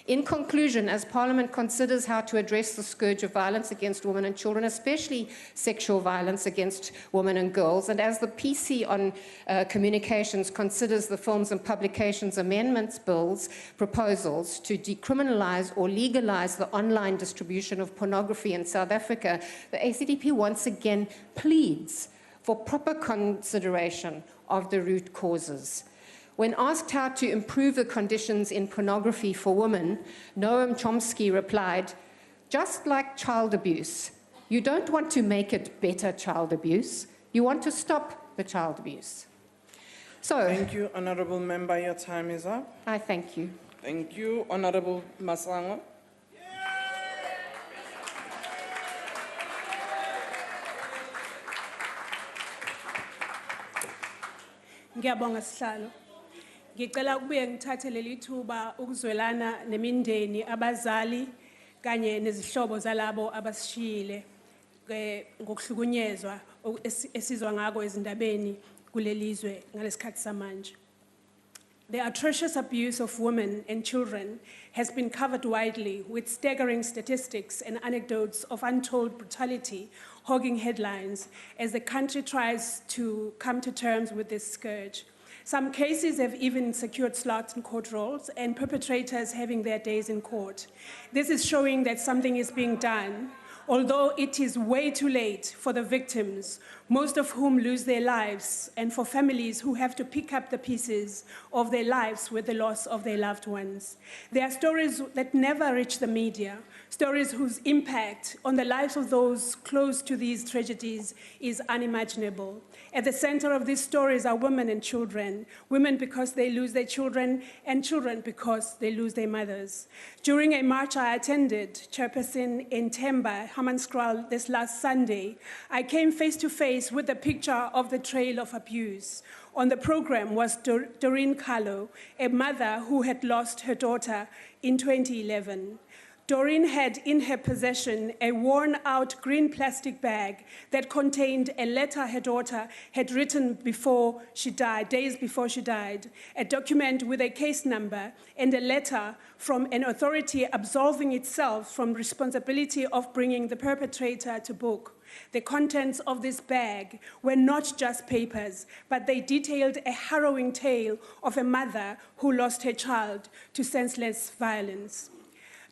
In conclusion, as Parliament considers how to address the scourge of violence against women and children, especially sexual violence against women and girls, and as the PC on communications considers the Films and Publications Amendments Bill's proposals to decriminalise or legalise the online distribution of pornography in South Africa, the ACDP once again pleads for proper consideration of the root causes. When asked how to improve the conditions in pornography for women, Noam Chomsky replied, "Just like child abuse, you don't want to make it better child abuse, you want to stop the child abuse." So, Thank you, Honourable Member. Your time is up. I thank you. Thank you, Honourable Masango. Ngiyabonga sihlalo. Ngicela ukubuye ngithathe leli thuba ukuzwelana nemindeni, abazali kanye nezihlobo zalabo abasishiyile ngokuhlukunyezwa esizwa ngako ezindabeni kulelizwe ngalesikhathi samanje. The atrocious abuse of women and children has been covered widely, with staggering statistics and anecdotes of untold brutality hogging headlines as the country tries to come to terms with this scourge. Some cases have even secured slots in court rolls and perpetrators having their days in court. This is showing that something is being done Although it is way too late for the victims, most of whom lose their lives, and for families who have to pick up the pieces of their lives with the loss of their loved ones. There are stories that never reach the media, stories whose impact on the lives of those close to these tragedies is unimaginable. At the center of these stories are women and children, women because they lose their children, and children because they lose their mothers. During a march I attended, Chairperson in Temba, Hammanskraal, this last Sunday, I came face to face with a picture of the trail of abuse. On the program was Doreen Carlo, a mother who had lost her daughter in 2011. Doreen had in her possession a worn-out green plastic bag that contained a letter her daughter had written before she died, days before she died, a document with a case number, and a letter from an authority absolving itself from responsibility of bringing the perpetrator to book. The contents of this bag were not just papers, but they detailed a harrowing tale of a mother who lost her child to senseless violence.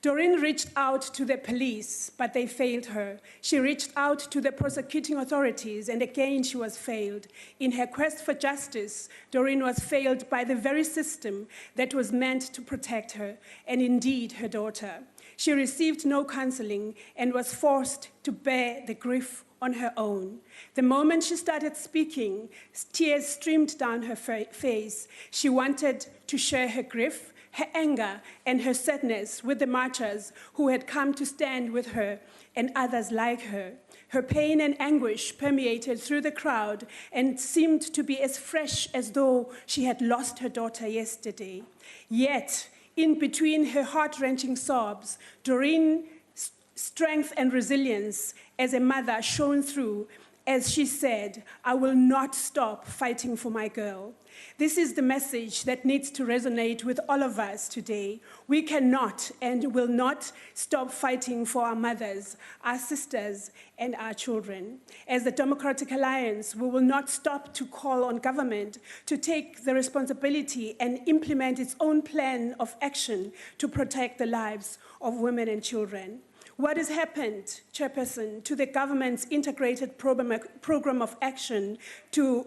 Doreen reached out to the police, but they failed her. She reached out to the prosecuting authorities, and again she was failed. In her quest for justice, Doreen was failed by the very system that was meant to protect her, and indeed her daughter. She received no counseling and was forced to bear the grief on her own. The moment she started speaking, tears streamed down her face. She wanted to share her grief, her anger, and her sadness with the marchers who had come to stand with her and others like her. Her pain and anguish permeated through the crowd and seemed to be as fresh as though she had lost her daughter yesterday. Yet, in between her heart-wrenching sobs, Doreen's strength and resilience as a mother shone through as she said, "I will not stop fighting for my girl." This is the message that needs to resonate with all of us today. We cannot and will not stop fighting for our mothers, our sisters, and our children. As the Democratic Alliance, we will not stop to call on government to take the responsibility and implement its own plan of action to protect the lives of women and children. What has happened, Chairperson, to the government's integrated program of action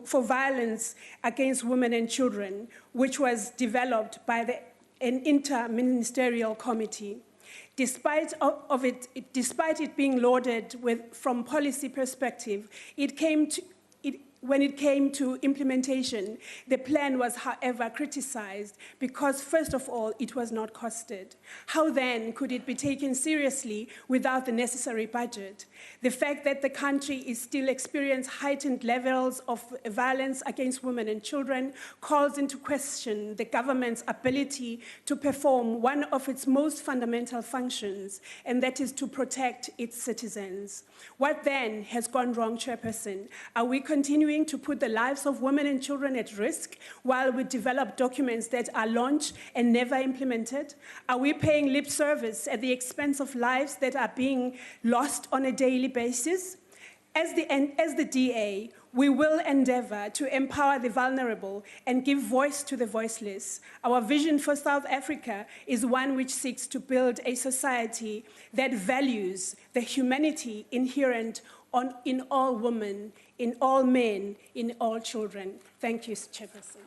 for violence against women and children, which was developed by an inter-ministerial committee? Despite it being lauded from policy perspective, when it came to implementation, the plan was, however, criticized because, first of all, it was not costed. How then could it be taken seriously without the necessary budget? The fact that the country is still experiencing heightened levels of violence against women and children calls into question the government's ability to perform one of its most fundamental functions, and that is to protect its citizens. What then has gone wrong, Chairperson? Are we continuing to put the lives of women and children at risk while we develop documents that are launched and never implemented? Are we paying lip service at the expense of lives that are being lost on a daily basis? As the DA, we will endeavor to empower the vulnerable and give voice to the voiceless. Our vision for South Africa is one which seeks to build a society that values the humanity inherent in all women, in all men, in all children. Thank you, Chairperson.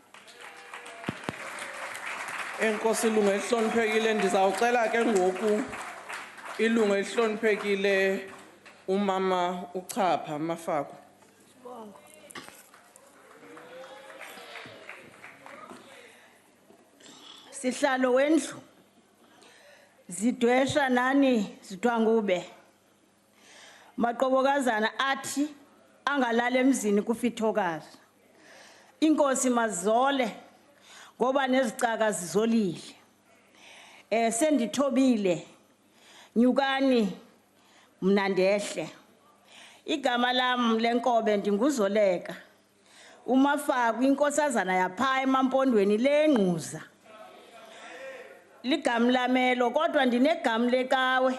Enkosi ilungu elihloniphekile, ndizawucela ke ngoku ilungu elihloniphekile umama uChapha Mafako. Sihlalo wendlu zidwesha nani zidwangube maqobokazana athi angalala emzini kufithokazi. Inkosi mazole ngoba nezicaka zizolile. Sendithobile nyukani mnandehle. Igama lami lenkobe ndinguzoleka. Umafako inkosazana yapha emampondweni lenquza. Ligama lamelo kodwa ndinegama lekawe.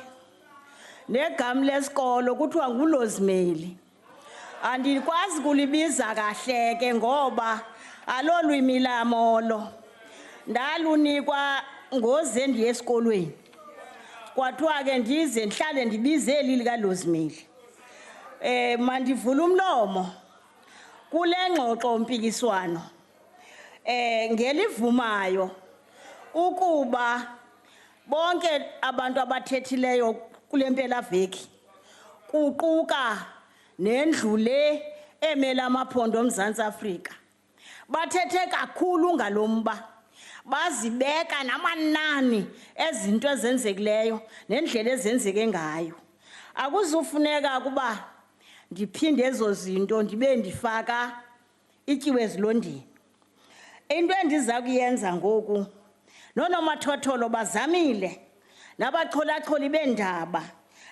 Negama lesikolo kuthiwa nguLozimeli. Andikwazi kulibiza kahle ke ngoba alolwimi lamolo. Ndalunikwa ngoze ndiye esikolweni. kwathiwa ke ndize ndihlale ndibize eli likaLozimeli. Mandivule umlomo kule ngxoxo mpikiswano ngelivumayo ukuba bonke abantu abathethileyo kule mpelaveki kuquka nendlu le emela amaphondo oMzantsi Afrika bathethe kakhulu ngalomba bazibeka namanani ezinto ezenzekileyo nendlela ezenzeke ngayo. Akuzufuneka kuba ndiphinde ezo zinto ndibe ndifaka ityiwe ezilondini. Into endiza kuyenza ngoku nonomathotholo bazamile nabacholacholi beendaba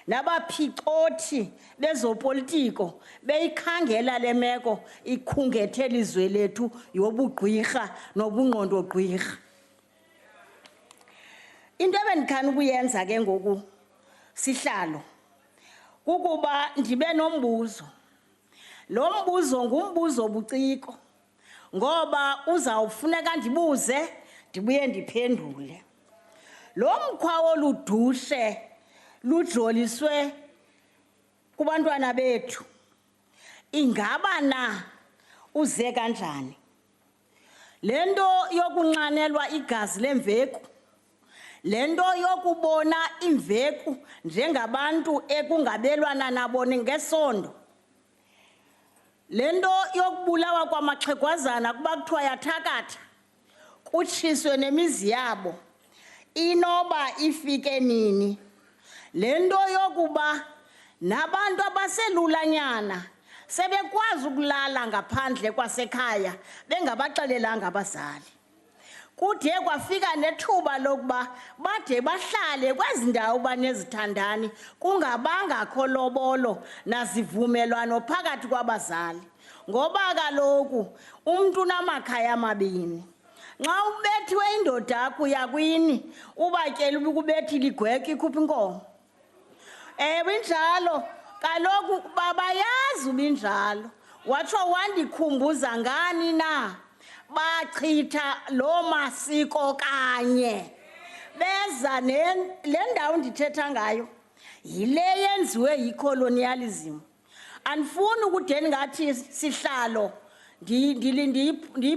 nabaphixothi bezopolitiko beyikhangela le meko ikhungethe ilizwe lethu yobugqwirha nobungqondogqwirha. Into ebendikhana ukuyenza ke ngoku sihlalo kukuba ndibe nombuzo. Lo mbuzo ngumbuzo obuciko ngoba uzawufuneka ndibuze ndibuye ndiphendule. Lo mkhwa oludushe lujoliswe kubantwana bethu ingaba na uze kanjani? Lento yokunxanelwa igazi lemveku, lento yokubona imveku njengabantu ekungabelwana nabo ngesondo, lento yokubulawa kwamaxhegwazana kuba kuthiwa yathakatha kutshiswe nemizi yabo inoba ifike nini, lento yokuba nabantu abaselulanyana sebekwazi ukulala ngaphandle kwasekhaya bengabaxelelanga abazali. Kude kwafika nethuba lokuba bade bahlale kwezi ndawo banezithandani kungabangakho lobolo nazivumelwano phakathi kwabazali ngoba kaloku umuntu unamakhaya amabini. Nxa ubethiwe indoda yakho uyakwini ubatyela ubukubethile igweke ikhupha inkomo. Injalo kaloku babayazi ubinjalo watsho wandikhumbuza ngani na bachitha lo masiko kanye beza le ndawo ndithetha ngayo yile yenziwe yicolonialism. Andifuni ukude ngathi sihlalo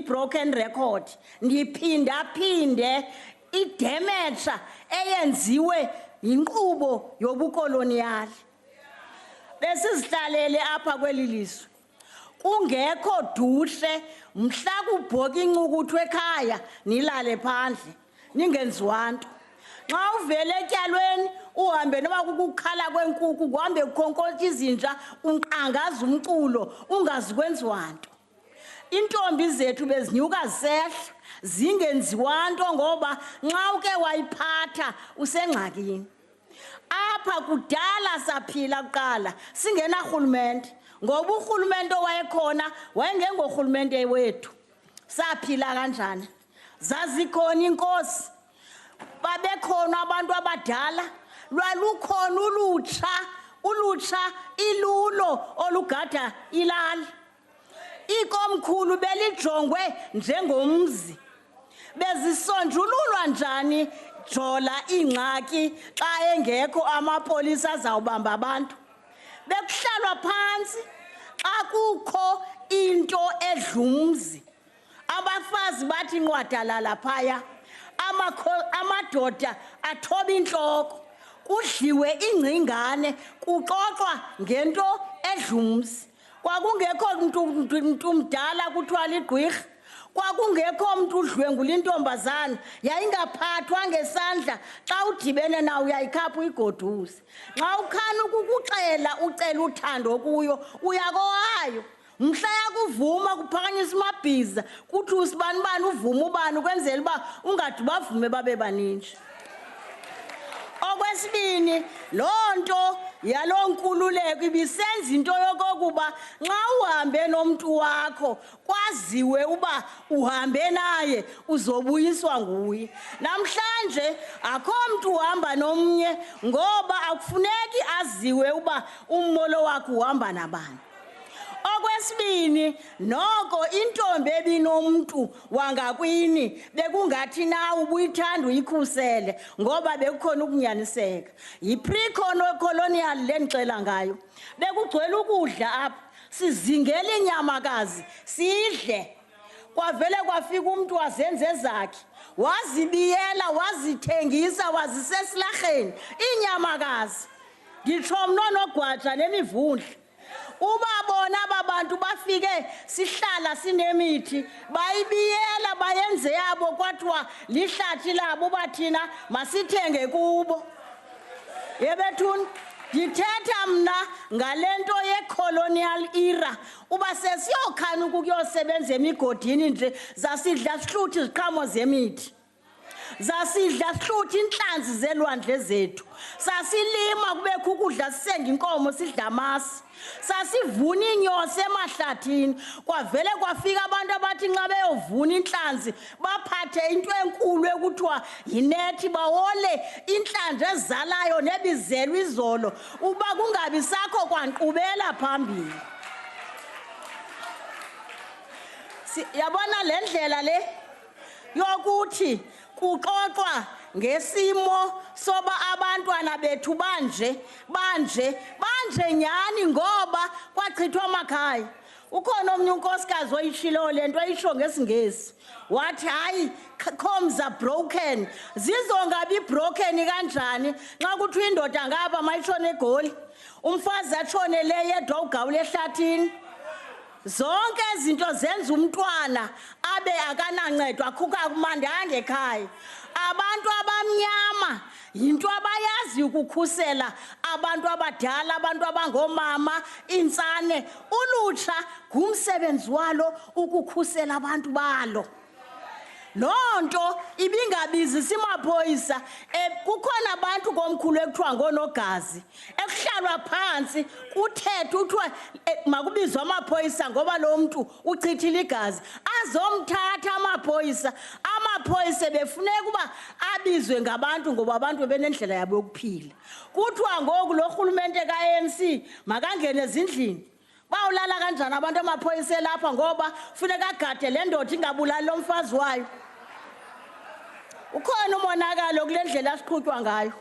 broken record ndiphinda-phinde idamage eyenziwe yinkqubo yobukoloniyali. Besizihlalele apha kweli lizwe kungekho dushe mhla kubhoka incukuthwe ekhaya nilale phandle ningenziwa nto. Nxa uvele etyalweni uhambe noba kukukhala kwenkukhu kuhambe kukhonkotha izinja unqangaza umculo ungazi kwenziwa nto. Intombi zethu bezinyuka zisehla zingenziwa nto ngoba nxa uke wayiphatha usengxakini. Apha kudala saphila kuqala singena rhulumente ngoba urhulumente owayekhona wayengengorhulumente wethu. Saphila kanjani? Zazikhona inkosi, babekhona abantu abadala, lwalukhona ulutsha ilulo olugada ilali. Ikomkhulu belijongwe njengomzi. Bezisonjululwa njani jola ingxaki xa engekho amapolisa azawubamba abantu? Bekuhlalwa phansi xa kukho into edlumzi. Abafazi bathi nqwadalala phaya, amadoda athoba intloko, kudliwe ingcingane, kuxoxwa ngento edlumzi. Kwakungekho mntu mdala kuthiwa ligqwirha, kwakungekho mntu udlwengula intombazana yayingaphathwa ngesandla xa udibene nawo uyayikhapha uyigoduze. Nxa ukhana ukukuxela ucela uthando kuyo uyakowayo. Mhla yakuvuma kuphakanyiswa amabhiza kuthi usibani bani uvuma ubani ukwenzela uba ungade bavume babe baninji. Okwesibini, loo nto yaloo nkululeko ibisenza into yokokuba nxa uhambe nomntu wakho kwaziwe uba uhambe naye uzobuyiswa nguye. Namhlanje akho mntu uhamba nomnye ngoba akufuneki aziwe uba ummolo wakho uhamba nabani. Okwesibini, noko intombi ebinomntu wangakwini bekungathi na ubuyithanda uyikhusele ngoba bekukhona ukunyaniseka. Yi-pre-colonial le ndixela ngayo. Bekugcwele ukudla apha, sizingela inyamakazi, sidle. Kwavele kwafika umuntu wazenza ezakhe, wazibiyela, wazithengisa, wazisesilarheni, inyamakazi. Ngitsho mna nogwaja nemivundla. Ubabona ababantu bafike sihlala sinemithi, bayibiyela bayenze yabo kwathiwa lihlathi labo bathina masithenge kubo. Yebethuni, ndithetha mna ngalento ye-colonial era. Uba sesiyokhana ukuyosebenza emigodini nje, zasidla sihluthi iziqhamo zemithi. Zasidla sihluthi intlanzi zelwandle zethu. Sasilima kubekho ukudla sisenga inkomo sidla amasi. Sasivuna inyosi emahlathini. Kwavele kwafika abantu abathi nxa beyovuna intlanzi baphathe into enkulu ekuthiwa yinethi bawole intlanzi ezalayo nebizelwe izolo uba kungabi sakho kwankqubela phambili. Yabona le ndlela le yokuthi kuxoxwa ngesimo soba abantwana bethu banje nyani ngoba kwachithwa amakhaya. Ukhona omnye unkosikazi oyishilo le nto ayisho ngesingesi. Wathi hayi, homes are broken. Zizongabi broken kanjani nxa kuthiwa indoda ngapha mayishone eGoli, umfazi atshone le yedwa ugawule ehlathini. Zonke izinto zenza umntwana abe akanancedwa akhuka kumandanga ekhaya. Abantu abamnyama yinto abayazi ukukhusela abantu abadala, abantu abangomama, insane. Ulutsha ngumsebenzi walo ukukhusela abantu balo. Lonto ibingabizi simaphoyisa. Kukhona abantu komkhulu ekuthiwa ngonogazi ekuhlalwa phansi kuthethwa uthiwa makubizwe amaphoyisa ngoba lo muntu uchithile igazi. Azomthatha amaphoyisa befuneka uba abizwe ngabantu ngoba abantu benendlela yabo yokuphila. Kuthiwa ngoku lo rhulumente ka-ANC makangene ezindlini. Bawulala kanjani abantu amaphoyisa lapha ngoba funeka agade le ndoda ingabulali lo mfazi wayo. Ukhona umonakalo kule ndlela siqhutywa ngayo.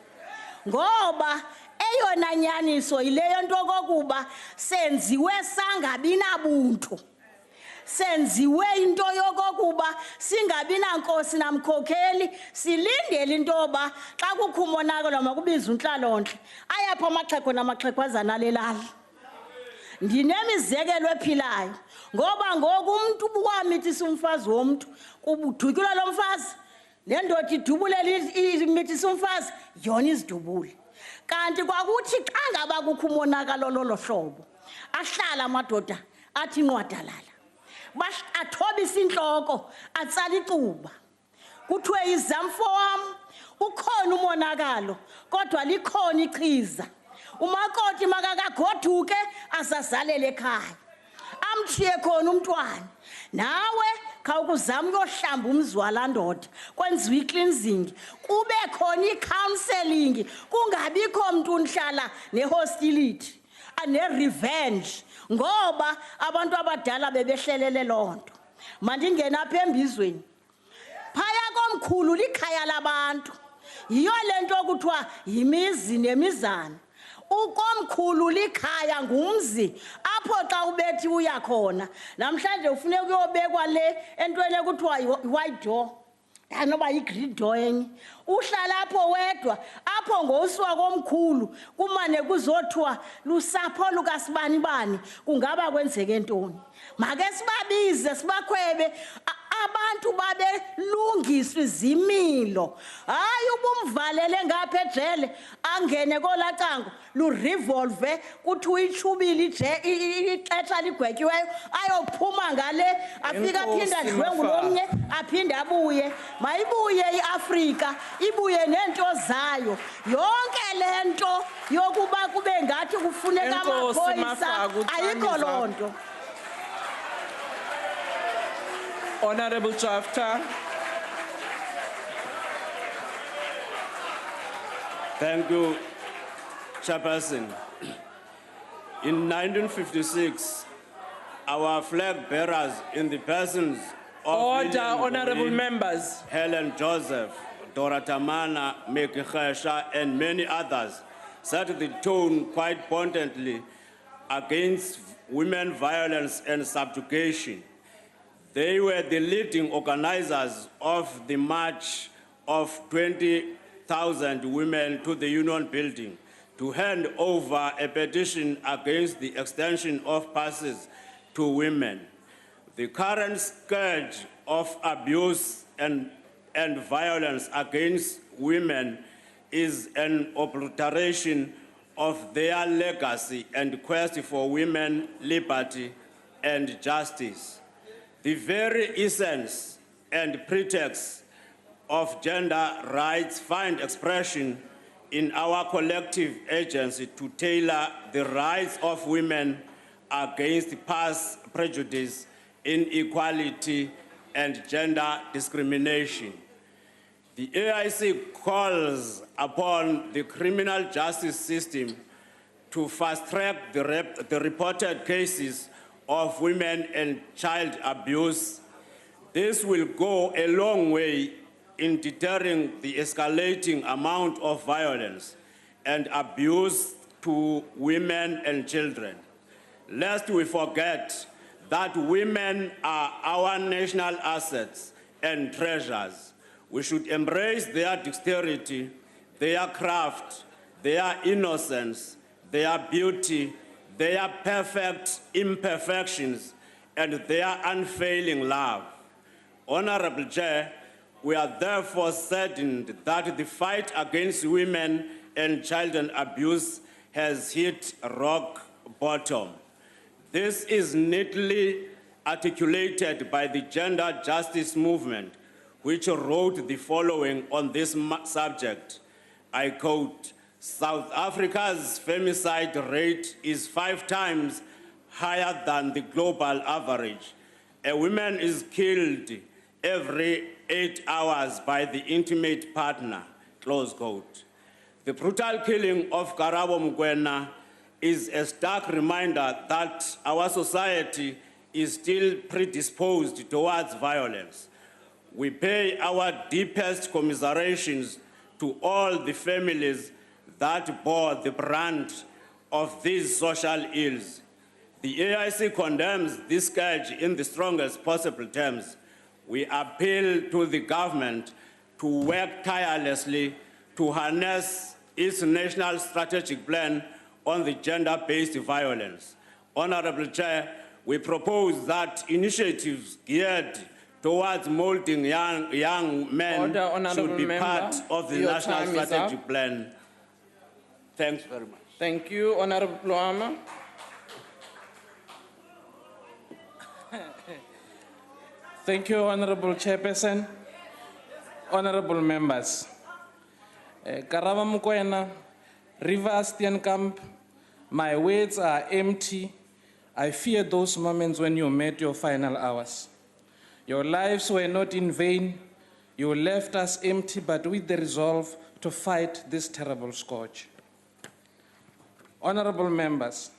Ngoba eyona nyaniso yileyo nto kokuba senziwe sangabi nabuntu. Senziwe into yokokuba singabi nankosi namkhokheli, silindele into yoba xa kukho umonakalo makubizwe untlalontle. Ayapha amaxhego namaxhegwazana lelali. Ndinemizekelo ephilayo ngoba ngoku umuntu ubukwamithisa umfazi womntu kubudutyulwa lo mfazi. Le ndoda idubulele imithisa umfazi yona izidubule. Kanti kwakuthi xa ngaba kukho umonakalo lolo hlobo ahlala amadoda athi inqwadalala. Athobisa intloko atsala icuba. Kuthiwe izamfo wam ukhona umonakalo kodwa likhona ichiza. Umakoti makakagoduke asazalele ekhaya. Amthiye khona umntwana. Nawe khawukuzama uyohlamba umzwala ndoda. Kwenziwe i-cleansing. Kube khona i-counseling. Kungabikho mntu nihlala ne-hostility. Ne-revenge. Ngoba abantu abadala bebehlelele lonto. Mandingena apha embizweni. Phaya komkhulu likhaya labantu. Yiyo lento kuthiwa yimizi nemizana. Ukomkhulu likhaya ngumzi apho xa ubethi uya khona. Namhlanje ufuneka uyobekwa le entweni ekuthiwa i-white door. Noba yi-green door enye. Uhlala apho wedwa apho ngosuka komkhulu kumane kuzothiwa lusapho lukasibani bani kungaba kwenzeke ntoni. Make sibabize sibakhwebe abantu babelungiswa izimilo. Hayi ubumvalele ngapha ejele angene kolacango lu-revolve kuthiwa itshubile ixesha ligwetyiweyo ayophuma ngale afika aphinde adlwengule omnye aphinde abuye. Mayibuye iAfrika ibuye nento zayo. Yonke le nto yokuba kube ngathi kufuneka amaphoyisa ayikho loo nto. Honorable Chafta. Thank you, Chairperson. In 1956, our flag bearers in the persons of Order, Lillian honorable Ngoyi, members. Helen Joseph, Dora Tamana, Meki Khesha, and many others set the tone quite pointedly against women violence and subjugation. They were the leading organizers of the march of 20,000 women to the Union Building to hand over a petition against the extension of passes to women. The current scourge of abuse and violence against women is an obliteration of their legacy and quest for women liberty and justice. The very essence and pretext of gender rights find expression in our collective agency to tailor the rights of women against past prejudice, inequality, and gender discrimination. The AIC calls upon the criminal justice system to fast-track the reported cases of women and child abuse. This will go a long way in deterring the escalating amount of violence and abuse to women and children. Lest we forget that women are our national assets and treasures. We should embrace their dexterity, their craft, their innocence, their beauty, their perfect imperfections, and their unfailing love. Honorable Chair, we are therefore saddened that the fight against women and child abuse has hit rock bottom. This is neatly articulated by the gender justice movement, which wrote the following on this subject. I quote, "South Africa's femicide rate is 5 times higher than the global average. A woman is killed every 8 hours by the intimate partner," close quote. The brutal killing of Karabo Mokoena is a stark reminder that our society is still predisposed towards violence. We pay our deepest commiserations to all the families that bore the brunt of these social ills. The AIC condemns this scourge in the strongest possible terms. We appeal to the government to work tirelessly to harness its national strategic plan on the gender-based violence. Honorable Chair, we propose that initiatives geared towards molding young men Order, should be member. part of the Your national time is strategic up. plan. Thanks very much. Thank you, Honorable Luama. Thank you, Honorable Chairperson, honorable members. Karaba Mokoena, River Steenkamp, my words are empty. I fear those moments when you met your final hours. Your lives were not in vain. You left us empty, but with the resolve to fight this terrible scourge. Honorable members,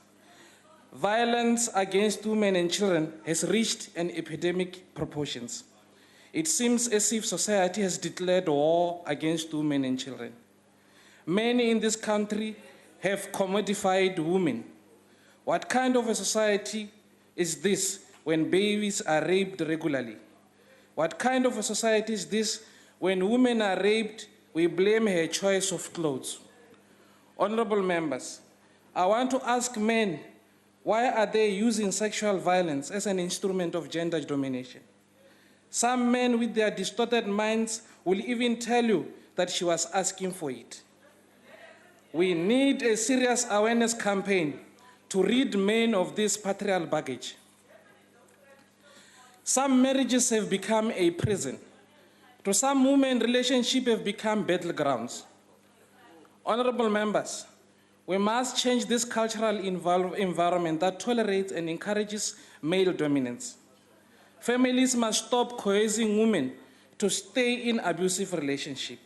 violence against women and children has reached an epidemic proportions. It seems as if society has declared war against women and children. Many in this country have commodified women. What kind of a society is this when babies are raped regularly? What kind of a society is this when women are raped, we blame her choice of clothes? Honorable members, I want to ask men, why are they using sexual violence as an instrument of gender domination? Some men with their distorted minds will even tell you that she was asking for it. We need a serious awareness campaign to rid men of this patriarchal baggage. Some marriages have become a prison. To some women, relationships have become battlegrounds. Honorable members, we must change this cultural environment that tolerates and encourages male dominance. Families must stop coercing women to stay in abusive relationships.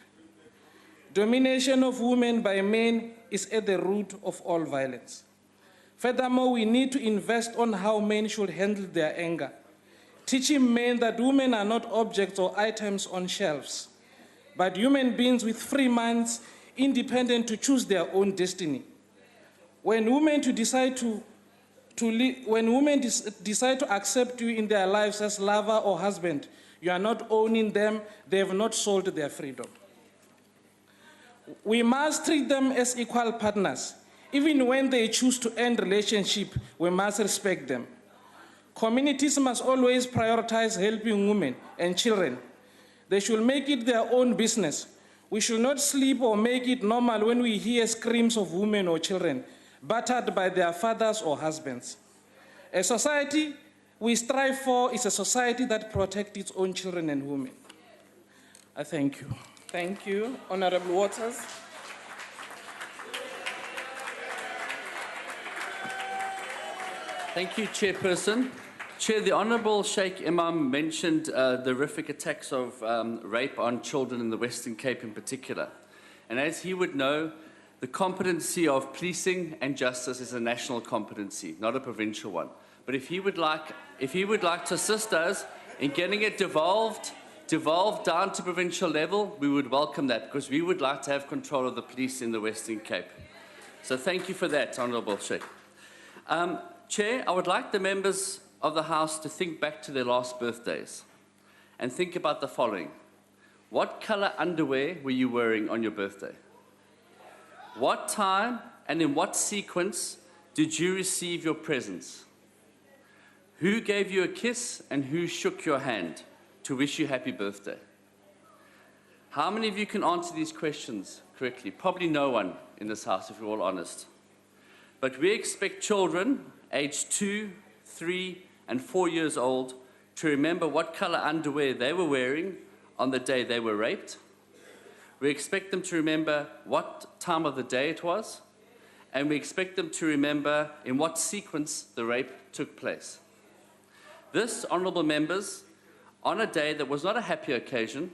Domination of women by men is at the root of all violence. Furthermore, we need to invest on how men should handle their anger, teaching men that women are not objects or items on shelves, but human beings with free minds, independent to choose their own destiny. When women decide to accept you in their lives as lover or husband, you are not owning them, they have not sold their freedom. We must treat them as equal partners. Even when they choose to end relationship, we must respect them. Communities must always prioritize helping women and children. They should make it their own business. We should not sleep or make it normal when we hear screams of women or children battered by their fathers or husbands. A society we strive for is a society that protects its own children and women. I thank you. Thank you. Honorable Waters. Thank you, Chairperson. Chair, the Honourable Sheikh Imam mentioned the horrific attacks of rape on children in the Western Cape in particular. And as he would know, the competency of policing and justice is a national competency, not a provincial one. But if he would like to assist us in getting it devolved down to provincial level, we would welcome that, because we would like to have control of the police in the Western Cape. So thank you for that, Honourable Sheikh. Chair, I would like the members of the House to think back to their last birthdays and think about the following. What colour underwear were you wearing on your birthday? What time and in what sequence did you receive your presents? Who gave you a kiss and who shook your hand to wish you happy birthday? How many of you can answer these questions correctly? Probably no one in this House, if we're all honest. But we expect children aged 2, 3, and 4 years old to remember what colour underwear they were wearing on the day they were raped. We expect them to remember what time of the day it was, and we expect them to remember in what sequence the rape took place. This, honourable members, on a day that was not a happy occasion,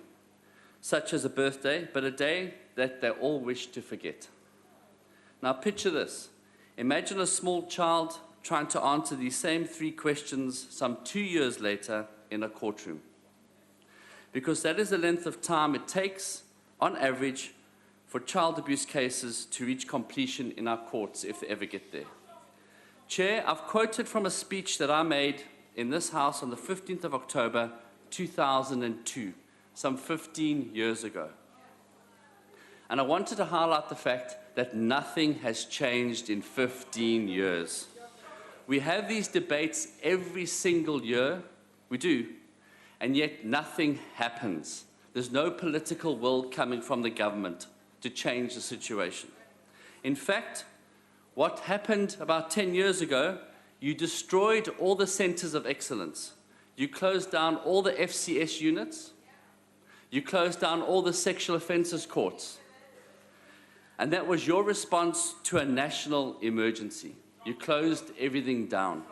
such as a birthday, but a day that they all wish to forget. Now picture this. Imagine a small child trying to answer these same 3 questions some 2 years later in a courtroom. Because that is the length of time it takes, on average, for child abuse cases to reach completion in our courts, if they ever get there. Chair, I've quoted from a speech that I made in this House on the 15th of October, 2002, some 15 years ago. And I wanted to highlight the fact that nothing has changed in 15 years. We have these debates every single year, we do, and yet nothing happens. There's no political will coming from the government to change the situation. In fact, what happened about 10 years ago, you destroyed all the centres of excellence. You closed down all the FCS units. You closed down all the sexual offences courts. And that was your response to a national emergency. You closed everything down.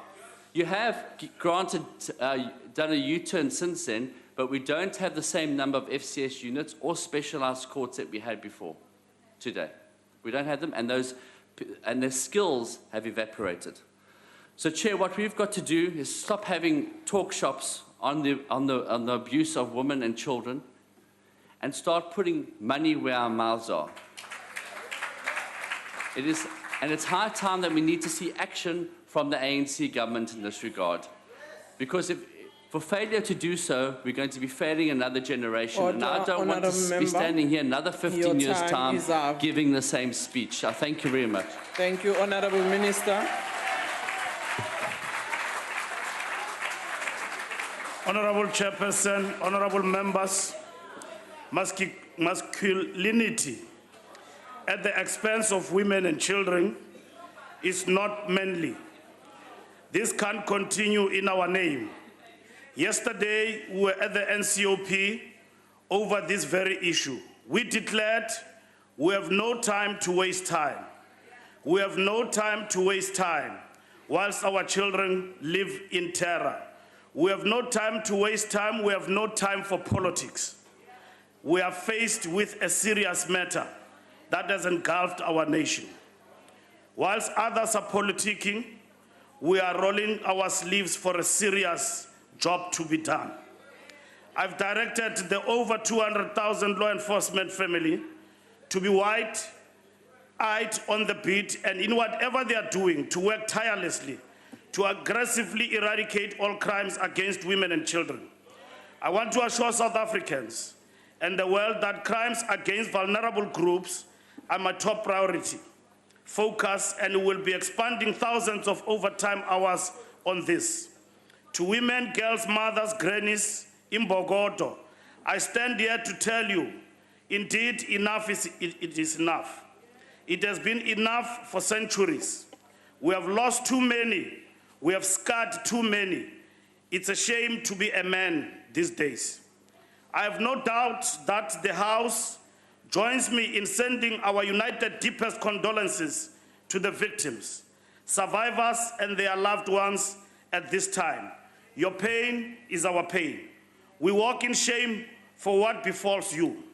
You have, granted, done a U-turn since then, but we don't have the same number of FCS units or specialised courts that we had before today. We don't have them, and their skills have evaporated. So, Chair, what we've got to do is stop having talk shops on the abuse of women and children and start putting money where our mouths are. And it's high time that we need to see action from the ANC government in this regard. Because for failure to do so, we're going to be failing another generation. And I don't want to be standing here another 15 years' time giving the same speech. I thank you very much. Thank you, Honourable Minister. Honourable Chairperson, honourable members, masculinity at the expense of women and children is not manly. This can't continue in our name. Yesterday, we were at the NCOP over this very issue. We declared we have no time to waste time. We have no time to waste time whilst our children live in terror. We have no time to waste time. We have no time for politics. We are faced with a serious matter that has engulfed our nation. Whilst others are politicking, we are rolling our sleeves for a serious job to be done. I've directed the over 200,000 law enforcement family to be wide-eyed on the beat and in whatever they are doing to work tirelessly to aggressively eradicate all crimes against women and children. I want to assure South Africans and the world that crimes against vulnerable groups are my top priority, focus, and will be expanding thousands of overtime hours on this. To women, girls, mothers, grannies in Bogoto, I stand here to tell you, indeed, enough it is enough. It has been enough for centuries. We have lost too many. We have scarred too many. It's a shame to be a man these days. I have no doubt that the House joins me in sending our united deepest condolences to the victims, survivors, and their loved ones at this time. Your pain is our pain. We walk in shame for what befalls you.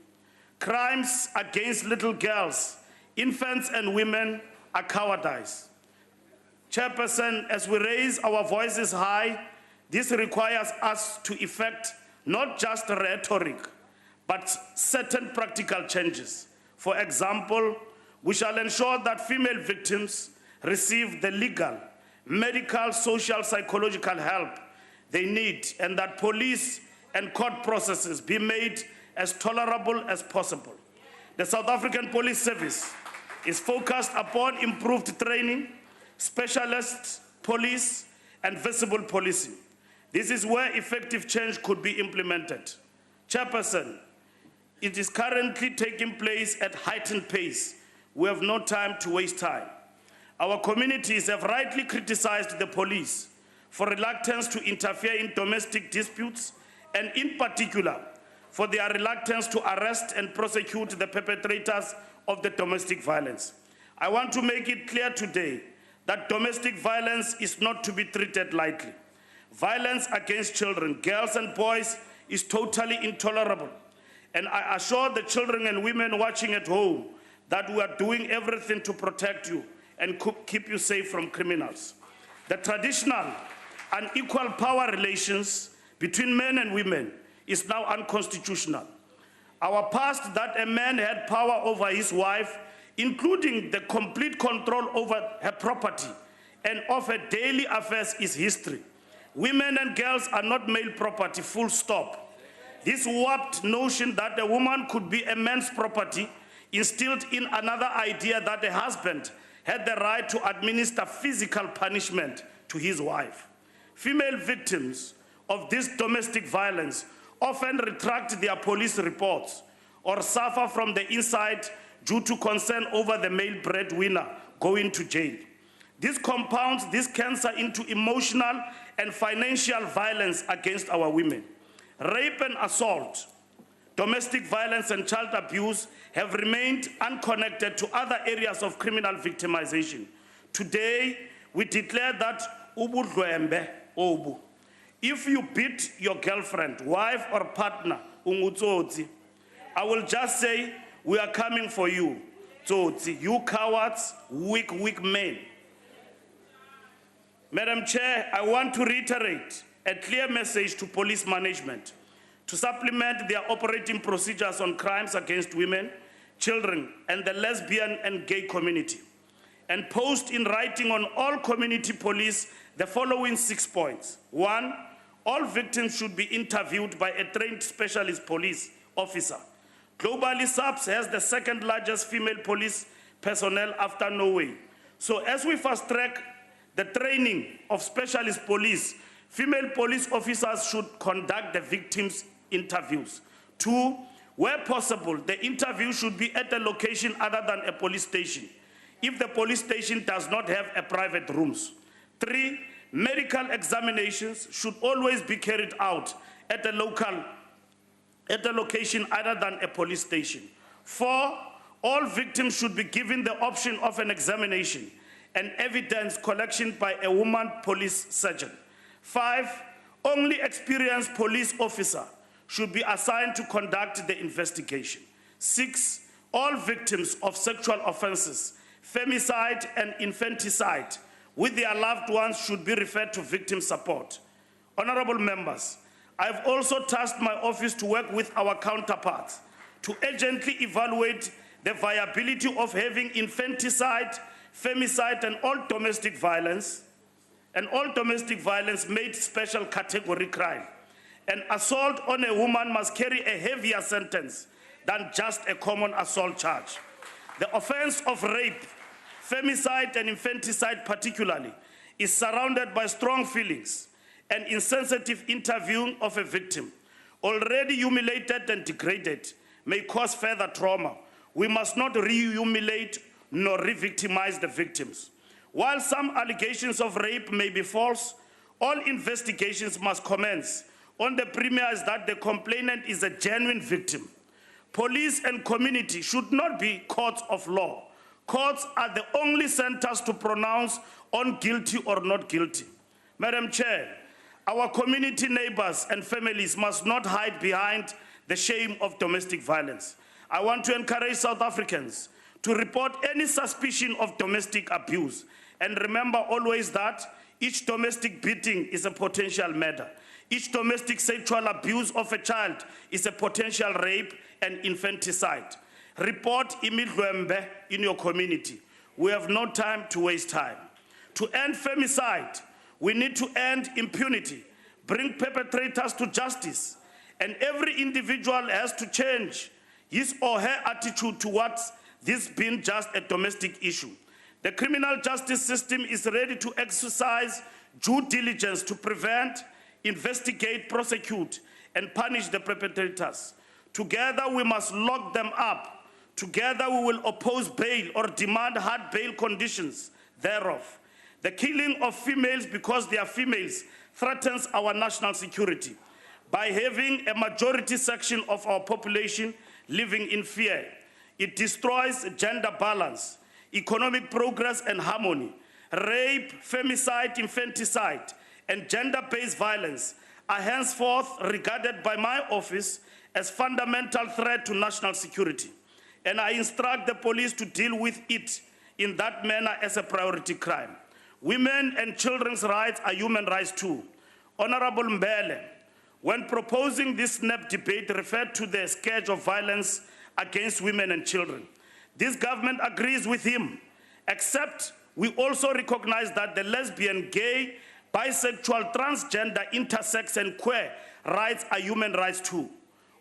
Crimes against little girls, infants, and women are cowardice. Chairperson, as we raise our voices high, this requires us to effect not just rhetoric, but certain practical changes. For example, we shall ensure that female victims receive the legal, medical, social, psychological help they need, and that police and court processes be made as tolerable as possible. The South African Police Service is focused upon improved training, specialist police, and visible policing. This is where effective change could be implemented. Chairperson, it is currently taking place at heightened pace. We have no time to waste time. Our communities have rightly criticized the police for reluctance to interfere in domestic disputes, and in particular, for their reluctance to arrest and prosecute the perpetrators of the domestic violence. I want to make it clear today that domestic violence is not to be treated lightly. Violence against children, girls and boys, is totally intolerable. And I assure the children and women watching at home that we are doing everything to protect you and keep you safe from criminals. The traditional unequal power relations between men and women is now unconstitutional. Our past that a man had power over his wife, including the complete control over her property and of her daily affairs, is history. Women and girls are not male property, full stop. This warped notion that a woman could be a man's property instilled in another idea that a husband had the right to administer physical punishment to his wife. Female victims of this domestic violence often retract their police reports or suffer from the inside due to concern over the male breadwinner going to jail. This compounds this cancer into emotional and financial violence against our women. Rape and assault, domestic violence and child abuse have remained unconnected to other areas of criminal victimization. Today, we declare that ubudlwembe obu. If you beat your girlfriend, wife, or partner, ungutsotsi, I will just say, we are coming for you. Tsotsi, you cowards, weak men. Madam Chair, I want to reiterate a clear message to police management to supplement their operating procedures on crimes against women, children, and the lesbian and gay community, and post in writing on all community police the following 6 points. 1, all victims should be interviewed by a trained specialist police officer. Globally, SABC has the second largest female police personnel after Norway. So as we fast track the training of specialist police, female police officers should conduct the victims' interviews. 2, where possible, the interview should be at a location other than a police station, if the police station does not have a private rooms. 3, medical examinations should always be carried out at a location other than a police station. 4, all victims should be given the option of an examination and evidence collection by a woman police surgeon. 5, only experienced police officer should be assigned to conduct the investigation. 6, all victims of sexual offenses femicide, and infanticide with their loved ones should be referred to victim support. Honorable members, I have also tasked my office to work with our counterparts to urgently evaluate the viability of having infanticide, femicide, and all domestic violence made special category crime. An assault on a woman must carry a heavier sentence than just a common assault charge. The offense of rape, femicide, and infanticide particularly is surrounded by strong feelings and insensitive interviewing of a victim, already humiliated and degraded, may cause further trauma. We must not re-humiliate nor re-victimize the victims. While some allegations of rape may be false, all investigations must commence on the premise that the complainant is a genuine victim. Police and community should not be courts of law. Courts are the only centers to pronounce on guilty or not guilty. Madam Chair, our community neighbors and families must not hide behind the shame of domestic violence. I want to encourage South Africans to report any suspicion of domestic abuse. And remember always that each domestic beating is a potential murder. Each domestic sexual abuse of a child is a potential rape and infanticide. Report imidlwembe in your community. We have no time to waste time. To end femicide, we need to end impunity, bring perpetrators to justice, and every individual has to change his or her attitude towards this being just a domestic issue. The criminal justice system is ready to exercise due diligence to prevent, investigate, prosecute, and punish the perpetrators. Together we must lock them up. Together we will oppose bail or demand hard bail conditions thereof. The killing of females because they are females threatens our national security by having a majority section of our population living in fear. It destroys gender balance, economic progress and harmony. Rape, femicide, infanticide, and gender-based violence are henceforth regarded by my office as fundamental threat to national security. And I instruct the police to deal with it in that manner as a priority crime. Women and children's rights are human rights too. Honorable Mbele, when proposing this SNAP debate, referred to the scourge of violence against women and children. This government agrees with him, except we also recognize that the lesbian, gay, bisexual, transgender, intersex, and queer rights are human rights too.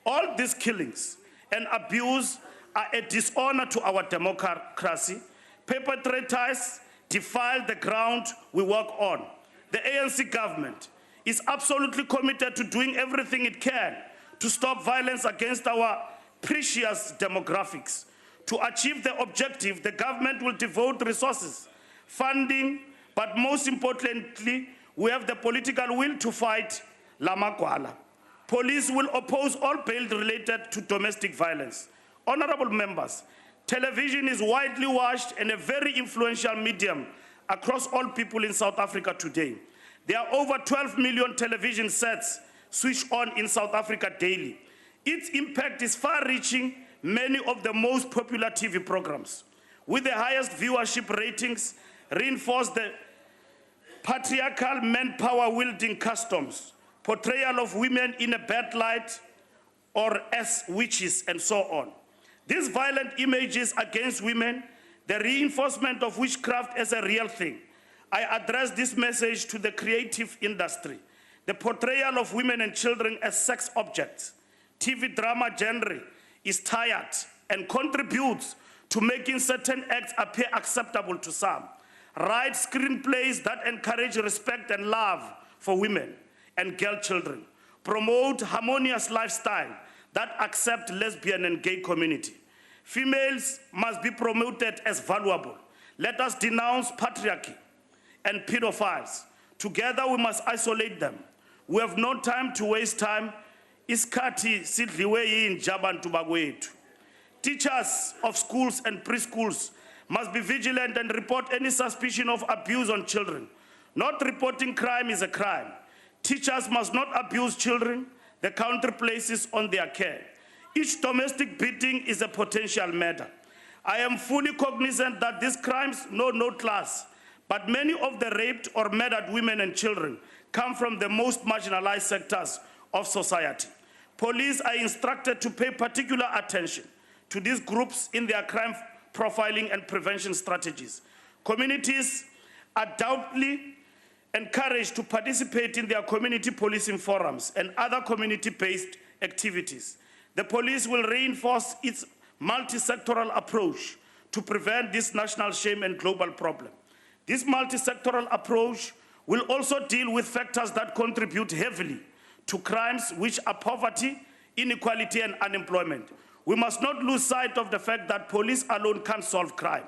All these killings and abuse are a dishonor to our democracy. Perpetrators defile the ground we walk on. The ANC government is absolutely committed to doing everything it can to stop violence against our precious demographics. To achieve the objective, the government will devote resources, funding, but most importantly, we have the political will to fight Lamagwala. Police will oppose all bail related to domestic violence. Honorable members, television is widely watched and a very influential medium across all people in South Africa today. There are over 12 million television sets switched on in South Africa daily. Its impact is far-reaching many of the most popular TV programs. With the highest viewership ratings, reinforce the patriarchal manpower-wielding customs, portrayal of women in a bad light or as witches, and so on. These violent images against women, the reinforcement of witchcraft as a real thing. I address this message to the creative industry. The portrayal of women and children as sex objects, TV drama genre is tired and contributes to making certain acts appear acceptable to some. Write screenplays that encourage respect and love for women and girl children. Promote harmonious lifestyle that accept lesbian and gay community. Females must be promoted as valuable. Let us denounce patriarchy and pedophiles. Together we must isolate them. We have no time to waste time. Iskati sidliwe in jabantu bagwetu. Teachers of schools and preschools must be vigilant and report any suspicion of abuse on children. Not reporting crime is a crime. Teachers must not abuse children. The country places on their care. Each domestic beating is a potential murder. I am fully cognizant that these crimes know no class, but many of the raped or murdered women and children come from the most marginalized sectors of society. Police are instructed to pay particular attention to these groups in their crime profiling and prevention strategies. Communities are doubly encouraged to participate in their community policing forums and other community-based activities. The police will reinforce its multi-sectoral approach to prevent this national shame and global problem. This multi-sectoral approach will also deal with factors that contribute heavily to crimes, which are poverty, inequality, and unemployment. We must not lose sight of the fact that police alone can't solve crime.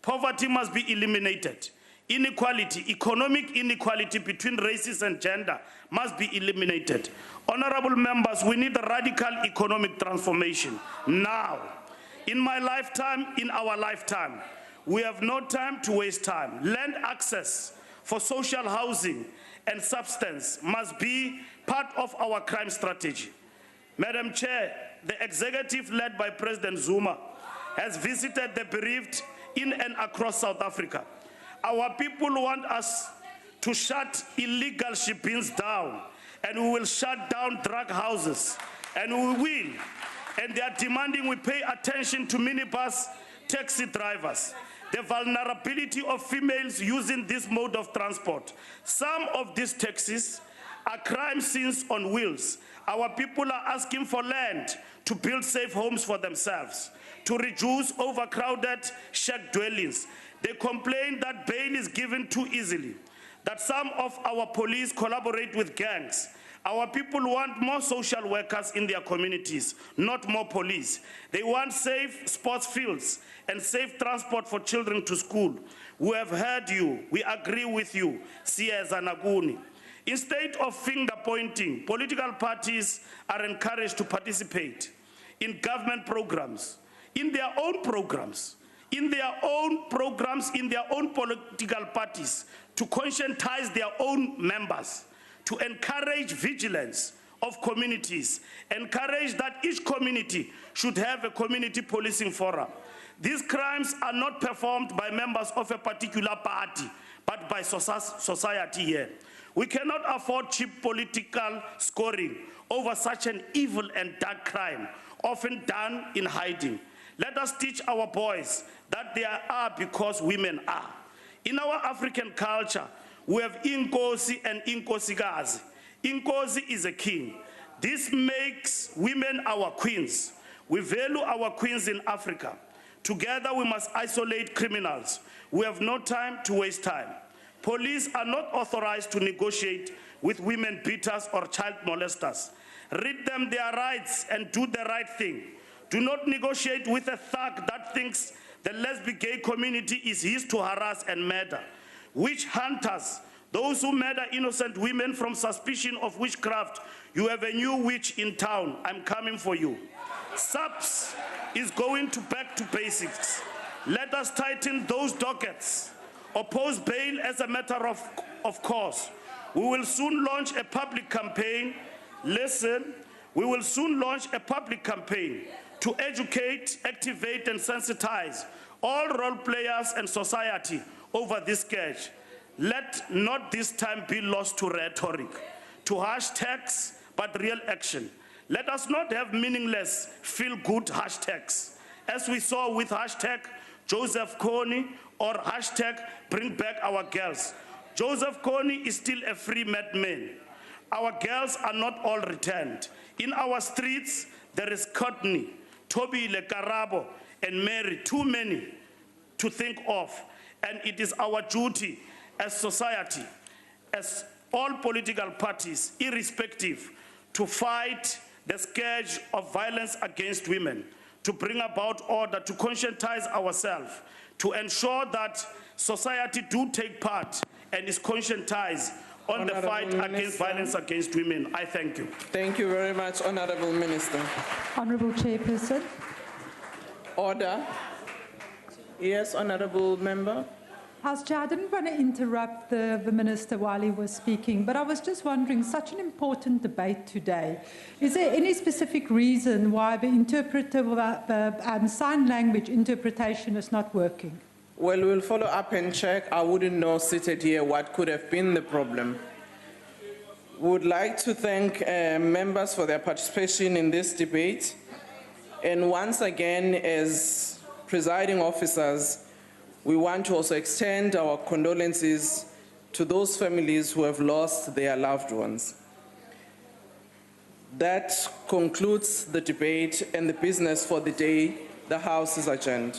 Poverty must be eliminated. Inequality, economic inequality between races and gender must be eliminated. Honorable members, we need a radical economic transformation now. In my lifetime, in our lifetime, we have no time to waste time. Land access for social housing and substance must be part of our crime strategy. Madam Chair, the executive led by President Zuma has visited the bereaved in and across South Africa. Our people want us to shut illegal shippings down, and we will shut down drug houses, and we will. And they are demanding we pay attention to minibus taxi drivers, the vulnerability of females using this mode of transport. Some of these taxis are crime scenes on wheels. Our people are asking for land to build safe homes for themselves, to reduce overcrowded shack dwellings. They complain that bail is given too easily, that some of our police collaborate with gangs. Our people want more social workers in their communities, not more police. They want safe sports fields and safe transport for children to school. We have heard you. We agree with you, Sia Zanaguni. Instead of finger pointing, political parties are encouraged to participate in government programs, in their own programs, in their own political parties, to conscientize their own members, to encourage vigilance of communities, encourage that each community should have a community policing forum. These crimes are not performed by members of a particular party, but by society here. We cannot afford cheap political scoring over such an evil and dark crime, often done in hiding. Let us teach our boys that they are because women are. In our African culture, we have Inkosi and Inkosikazi. Inkosi is a king. This makes women our queens. We value our queens in Africa. Together we must isolate criminals. We have no time to waste time. Police are not authorized to negotiate with women beaters or child molesters. Read them their rights and do the right thing. Do not negotiate with a thug that thinks the lesbian gay community is his to harass and murder. Witch hunters, those who murder innocent women from suspicion of witchcraft, you have a new witch in town, I'm coming for you. SABC is going back to basics. Let us tighten those dockets. Oppose bail as a matter of course. We will soon launch a public campaign. Listen, we will soon launch a public campaign to educate, activate, and sensitize all role players and society over this scourge. Let not this time be lost to rhetoric, to hashtags, but real action. Let us not have meaningless, feel-good hashtags, as we saw with hashtag Joseph Kony or hashtag bring back our girls. Joseph Kony is still a free madman. Our girls are not all returned. In our streets, there is Courtney, Tobile, Karabo, and Mary, too many to think of. And it is our duty as society, as all political parties, irrespective, to fight the scourge of violence against women, to bring about order, to conscientize ourselves, to ensure that society do take part and is conscientized on the fight against violence against women. I thank you. Thank you very much, Honorable Minister. Honorable Chairperson. Order. Yes, Honorable Member. Chair, I didn't want to interrupt the Minister while he was speaking, but I was just wondering, such an important debate today, is there any specific reason why the sign language interpretation is not working? Well, we'll follow up and check. I wouldn't know seated here what could have been the problem. We would like to thank members for their participation in this debate. And once again, as presiding officers, we want to also extend our condolences to those families who have lost their loved ones. That concludes the debate and the business for the day. The House is adjourned.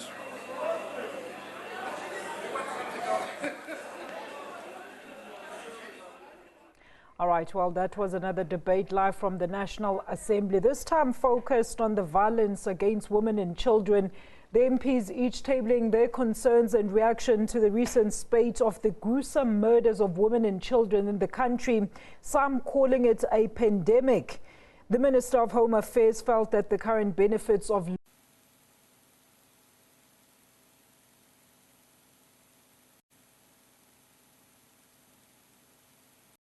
All right, well, that was another debate live from the National Assembly, this time focused on the violence against women and children. The MPs each tabling their concerns and reaction to the recent spate of the gruesome murders of women and children in the country, some calling it a pandemic. The Minister of Home Affairs felt that the current benefits of